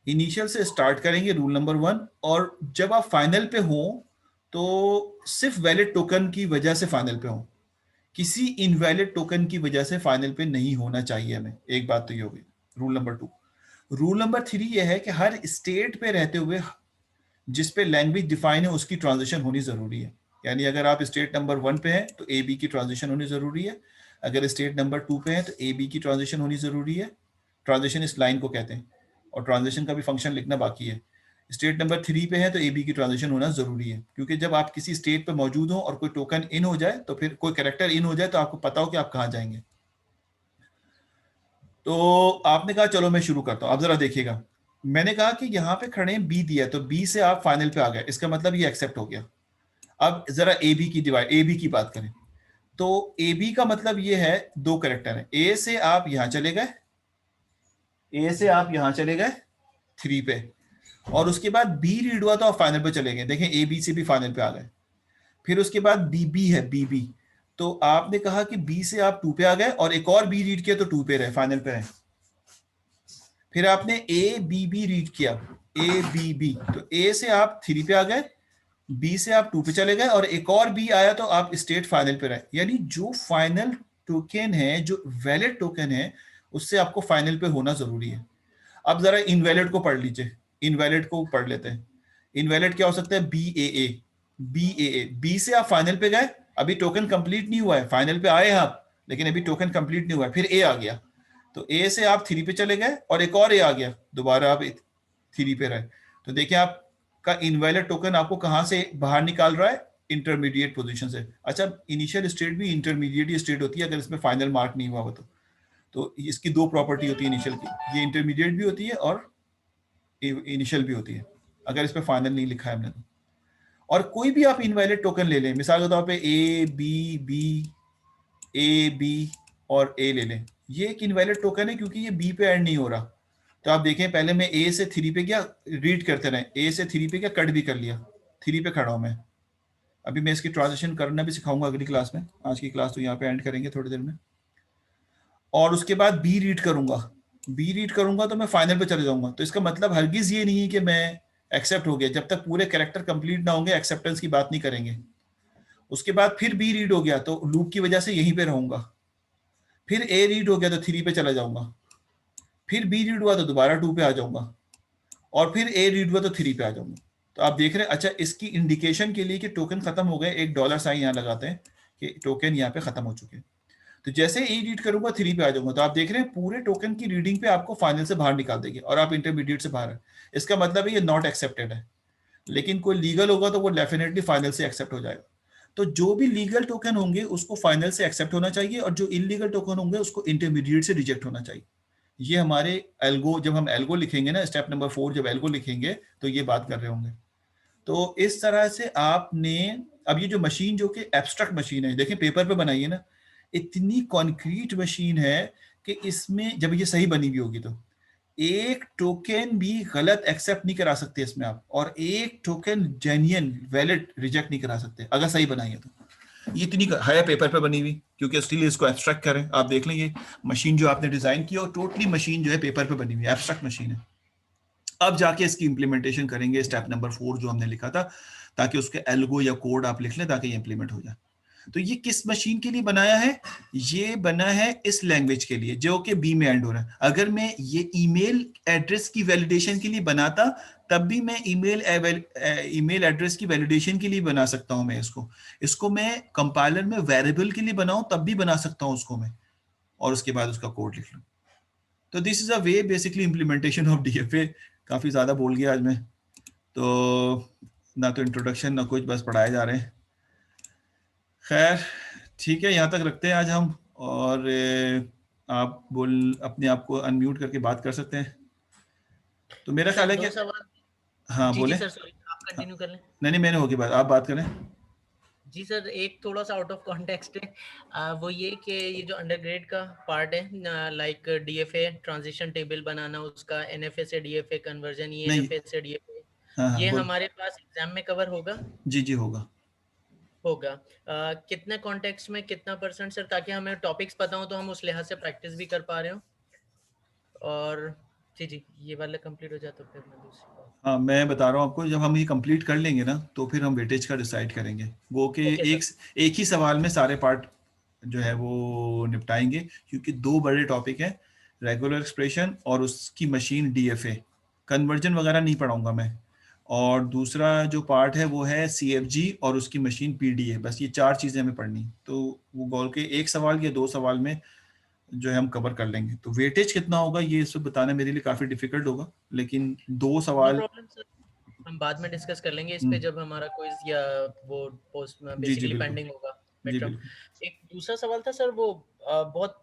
इनिशियल से स्टार्ट करेंगे रूल नंबर 1, और जब आप फाइनल पे हो तो सिर्फ वैलिड टोकन की वजह से फाइनल पे हो, किसी इनवैलिड टोकन की वजह से फाइनल पे नहीं होना चाहिए हमें। एक बात तो ये हो गई रूल नंबर 2। रूल नंबर 3 ये है कि हर स्टेट पे रहते हुए जिस पे लैंग्वेज डिफाइन है उसकी ट्रांजिशन होनी जरूरी है। यानी अगर आप स्टेट नंबर 1 पे हैं तो ए बी की ट्रांजिशन होनी जरूरी है, अगर स्टेट नंबर 2 पे हैं तो ए बी की ट्रांजिशन होनी जरूरी है। ट्रांजिशन इस लाइन को कहते हैं, और ट्रांजिशन का भी फंक्शन लिखना बाकी है। स्टेट नंबर 3 पे है तो ए बी की ट्रांजिशन होना जरूरी है, क्योंकि जब आप किसी स्टेट पे मौजूद हो और कोई टोकन इन हो जाए तो फिर कोई कैरेक्टर इन हो जाए तो आपको पता हो कि आप कहाँ जाएंगे। तो आपने कहा चलो मैं शुरू करता हूँ। आप जरा देखिएगा, मैंने कहा कि यहाँ पे खड़े बी दिया, तो बी से आप फाइनल पे आ गए, इसका मतलब ये एक्सेप्ट हो गया। अब जरा ए बी की डिवाइड, ए बी की बात करें तो ए बी का मतलब ये है 2 कैरेक्टर है। ए से आप यहां चले गए, ए से आप यहां चले गए 3 पे, और उसके बाद बी रीड हुआ तो आप फाइनल पे चले गए। देखें ए बी से भी फाइनल पे आ गए। फिर उसके बाद बी बी है, बी बी, तो आपने कहा कि बी से आप 2 पे आ गए और एक और बी रीड किया तो 2 पे रहे, फाइनल पे रहे। फिर आपने ए बी बी रीड किया, ए बी बी, तो ए से आप 3 पे आ गए, बी से आप 2 पे चले गए और एक और बी आया तो आप स्टेट फाइनल पे रहे। यानी जो फाइनल टोकन है, जो वैलिड टोकन है, उससे आपको फाइनल पे होना जरूरी है। अब जरा इनवैलिड को पढ़ लीजिए, इनवैलिड को पढ़ लेते हैं। इनवैलिड क्या हो सकता है? बी ए ए, बी ए ए, बी से आप फाइनल पे गए, अभी टोकन कंप्लीट नहीं हुआ है, फाइनल पे आए आप लेकिन अभी टोकन कंप्लीट नहीं हुआ है, फिर ए आ गया तो ए से आप 3 पे चले गए और एक और ए आ गया, दोबारा आप 3 पे रहे। तो देखिए आप का इनवैलिड टोकन आपको कहां से बाहर निकाल रहा है? इंटरमीडिएट पोजीशन से। अच्छा, इनिशियल स्टेट भी इंटरमीडिएट ही स्टेट होती है अगर इसमें फाइनल मार्क नहीं हुआ हो तो इसकी 2 प्रॉपर्टी होती है इनिशियल की, ये इंटरमीडिएट भी होती है और इनिशियल भी होती है अगर इसमें फाइनल नहीं लिखा है हमने तो। और कोई भी आप इनवैलिड टोकन ले लें, मिसाल के तौर पे A B B, A B और ए ले लें, ये एक इनवैलिड टोकन है क्योंकि ये बी पे ऐड नहीं हो रहा। तो आप देखें पहले मैं ए से 3 पे गया, रीड करते रहे, ए से 3 पे गया, कट भी कर लिया, 3 पे खड़ा हूं मैं। अभी मैं इसकी ट्रांजिशन करना भी सिखाऊंगा अगली क्लास में, आज की क्लास तो यहाँ पे एंड करेंगे थोड़ी देर में। और उसके बाद बी रीड करूंगा, बी रीड करूंगा तो मैं फाइनल पे चले जाऊंगा। तो इसका मतलब हरगिज ये नहीं है कि मैं एक्सेप्ट हो गया, जब तक पूरे कैरेक्टर कंप्लीट ना होंगे एक्सेप्टेंस की बात नहीं करेंगे। उसके बाद फिर बी रीड हो गया तो लूप की वजह से यहीं पे रहूंगा, फिर ए रीड हो गया तो 3 पे चला जाऊंगा, फिर बी रीड हुआ तो दोबारा 2 पे आ जाऊंगा, और फिर ए रीड हुआ तो 3 पे आ जाऊंगा। तो आप देख रहे हैं, अच्छा इसकी इंडिकेशन के लिए कि टोकन खत्म हो गए, एक डॉलर साइन यहाँ लगाते हैं कि टोकन यहाँ पे खत्म हो चुके हैं। तो जैसे ए रीड करूंगा 3 पे आ जाऊंगा, तो आप देख रहे हैं पूरे टोकन की रीडिंग पे आपको फाइनल से बाहर निकाल देगी और आप इंटरमीडिएट से बाहर है। इसका मतलब है ये नॉट एक्सेप्टेड है, लेकिन कोई लीगल होगा तो वो डेफिनेटली फाइनल से एक्सेप्ट हो जाएगा। तो जो भी लीगल टोकन होंगे उसको फाइनल से एक्सेप्ट होना चाहिए, और जो इलीगल टोकन होंगे उसको इंटरमीडिएट से रिजेक्ट होना चाहिए। ये हमारे एल्गो, जब हम एल्गो लिखेंगे ना, स्टेप नंबर 4 जब एल्गो लिखेंगे तो ये बात कर रहे होंगे। तो इस तरह से आपने, अब ये जो मशीन जो कि एब्स्ट्रैक्ट मशीन है, देखें पेपर पे बनाई है ना, इतनी कॉन्क्रीट मशीन है कि इसमें जब ये सही बनी हुई होगी तो एक टोकन भी गलत एक्सेप्ट नहीं करा सकते इसमें आप, और एक टोकन जेन्युइन वैलिड रिजेक्ट नहीं करा सकते अगर सही बनाई है तो। ये इतनी है पेपर पे बनी हुई, क्योंकि इसलिए इसको एब्स्ट्रैक्ट करें। आप देख लें ये मशीन जो आपने डिजाइन की, और टोटली मशीन जो है पेपर पे बनी हुई है, एब्स्ट्रैक्ट मशीन है। अब जाके इसकी इंप्लीमेंटेशन करेंगे स्टेप नंबर 4 जो हमने लिखा था, ताकि उसके एल्गो या कोड आप लिख लें ताकि ये इंप्लीमेंट हो जाए। तो ये किस मशीन के लिए बनाया है? ये बना है इस लैंग्वेज के लिए जो कि बी में एंड हो रहा है। अगर मैं ये ईमेल एड्रेस की वैलिडेशन के लिए बनाता तब भी मैं ईमेल एड्रेस की वैलिडेशन के लिए बना सकता हूं। मैं इसको मैं कंपाइलर में वेरिएबल के लिए बनाऊं तब भी बना सकता हूं उसको मैं, और उसके बाद उसका कोड लिख लूं। तो this is a way basically implementation of DFA. काफी ज्यादा बोल गया आज मैं, तो ना तो इंट्रोडक्शन ना कुछ, बस पढ़ाए जा रहे हैं। खैर ठीक है, यहाँ तक रखते हैं आज हम, और आप अपने आप को अनम्यूट करके बात कर सकते हैं। तो मेरा ख्याल है कि हाँ बोले, सर सॉरी, आप कंटिन्यू कर लें। नहीं मैंने होगी बात, आप बात करें। जी सर, एक थोड़ा सा आउट ऑफ कॉन्टेक्स्ट है। वो ये कि ये जो अंडरग्रेड का पार्ट है, लाइक डीएफए ट्रांजिशन टेबल बनाना, उसका एनएफए से डीएफए कन्वर्जन, ये नहीं, एनएफए से डीएफए, हाँ हाँ ये बोल, हमारे पास एग्जाम में कवर होगा? जी जी होगा। होगा। कितने कॉन्टेक्स्ट में कितना परसेंट सर, ताकि हमें टॉपिक्स पता हो तो हम उस लिहाज से प्रैक्टिस भी कर पा रहे हो। और जी जी, ये वाला कंप्लीट हो जाए तो फिर मैं दूसरी बात। हाँ मैं बता रहा हूँ आपको, जब हम ये कंप्लीट कर लेंगे ना तो फिर हम वेटेज का डिसाइड करेंगे। वो कि ओके एक एक ही सवाल में सारे पार्ट जो है वो निपटाएंगे, क्योंकि दो बड़े टॉपिक हैं, रेगुलर एक्सप्रेशन और उसकी मशीन डीएफए। कन्वर्जन वगैरह नहीं पढ़ाऊंगा मैं। और दूसरा जो पार्ट है वो है सीएफजी और उसकी मशीन पीडीए। बस ये चार चीज़ें हमें पढ़नी, तो वो गोल के एक सवाल या दो सवाल में जो है हम कवर कर लेंगे। तो वेटेज कितना होगा ये सब बताना मेरे लिए काफ़ी डिफिकल्ट होगा, लेकिन दो नो सवाल। प्रॉब्लम सर, हम बाद में डिस्कस कर लेंगे इस पे, हम्म, जब हमारा क्विज या वो पोस्ट में जी जी बेसिकली बिल्कुल, पेंडिंग होगा जी मिड टर्म। बिल्कुल। एक दूसरा सवाल था सर, वो बहुत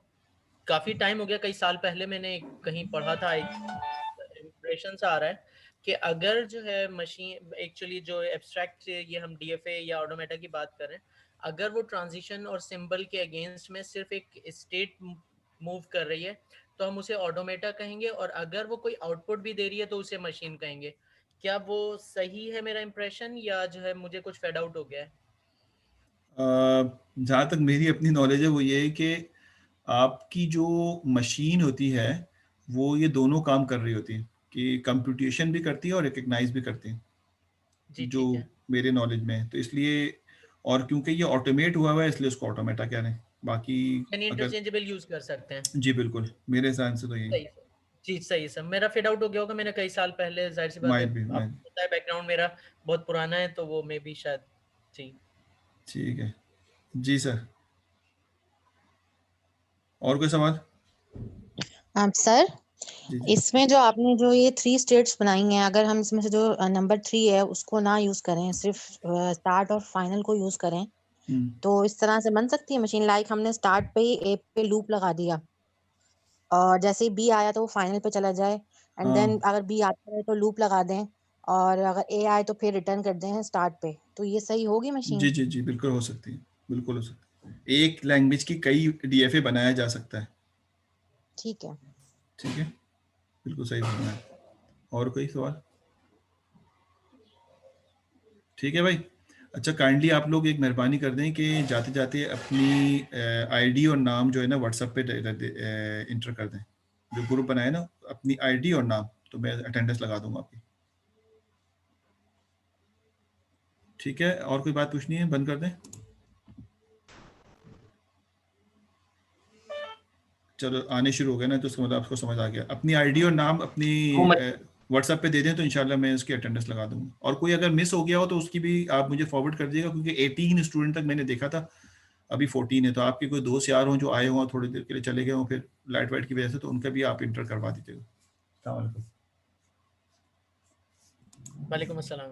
काफी टाइम हो गया, कई साल पहले मैंने कहीं पढ़ा था, इम्प्रेशन सा आ रहा है कि अगर जो है मशीन एक्चुअली जो एब्स्ट्रैक्ट, ये हम डीएफए या ऑटोमेटा की बात करें, अगर वो ट्रांजिशन और सिंबल के अगेंस्ट में सिर्फ एक स्टेट मूव कर रही है तो हम उसे ऑटोमेटा कहेंगे, और अगर वो कोई आउटपुट भी दे रही है तो उसे मशीन कहेंगे। क्या वो सही है मेरा इंप्रेशन, या जो है मुझे कुछ फेड आउट हो गया है? जहाँ तक मेरी अपनी नॉलेज है वो ये है कि आपकी जो मशीन होती है वो ये दोनों काम कर रही होती है, कि कंप्यूटेशन भी करती है और रिकग्नाइज भी करती है, जी जो ठीक है। मेरे नॉलेज में है। तो इसलिए, और क्योंकि ये ऑटोमेट हुआ हुआ है इसलिए उसको ऑटोमेटा कह रहे हैं। बाकी यानी अगर, इंटरचेंजेबल यूज कर सकते हैं। जी बिल्कुल, मेरे हिसाब से तो यही सही सर, जी सही सर, मेरा फिट आउट हो गया होगा, मैंने कई साल पहले, जाहिर सी बात है, माइट भी माइट। आपको पता है बैकग्राउंड मेरा बहुत पुराना है, तो वो मे भी शायद। जी ठीक है जी सर, और कोई सवाल? सर, जी जी। इसमें जो आपने जो ये 3 स्टेट्स बनाई हैं, अगर हम इसमें से जो नंबर 3 है उसको ना यूज करें, सिर्फ स्टार्ट और फाइनल को यूज करें, तो इस तरह से बन सकती है मशीन? लाइक हमने स्टार्ट पे ही ए पे लूप लगा दिया, और जैसे ही बी आया तो वो फाइनल पे चला जाए, एंड देन हाँ अगर बी आता है तो लूप लगा दें, और अगर ए आए तो फिर रिटर्न कर दें स्टार्ट पे। तो ये सही होगी जी मशीन? जी जी बिल्कुल हो सकती है, बिल्कुल हो सकती है। एक लैंग्वेज की कई डीएफए बनाया जा सकता है। ठीक है। ठीक है, बिल्कुल सही बोलना है। और कोई सवाल? ठीक है भाई। अच्छा, काइंडली आप लोग एक मेहरबानी कर दें कि जाते जाते अपनी आईडी और नाम जो है ना व्हाट्सएप पे इंटर कर दें। जो ग्रुप बनाए ना, अपनी आईडी और नाम, तो मैं अटेंडेंस लगा दूंगा आपकी। ठीक है, और कोई बात पूछनी है? बंद कर दें? चलो, आने शुरू हो गए ना, तो उसका मतलब आपको समझ आ गया। अपनी आईडी और नाम अपनी व्हाट्सएप पे दे दें तो इंशाल्लाह मैं उसकी अटेंडेंस लगा दूंगा। और कोई अगर मिस हो गया हो तो उसकी भी आप मुझे फॉरवर्ड कर दीजिएगा, क्योंकि 18 स्टूडेंट तक मैंने देखा था, अभी 14 है। तो आपके कोई दोस्त यार हों जो आए हों थोड़ी देर के लिए चले गए हों फिर लाइट वाइट की वजह से, तो उनका भी आप इंटर करवा दीजिएगा। अस्सलाम वालेकुम। वालेकुम अस्सलाम।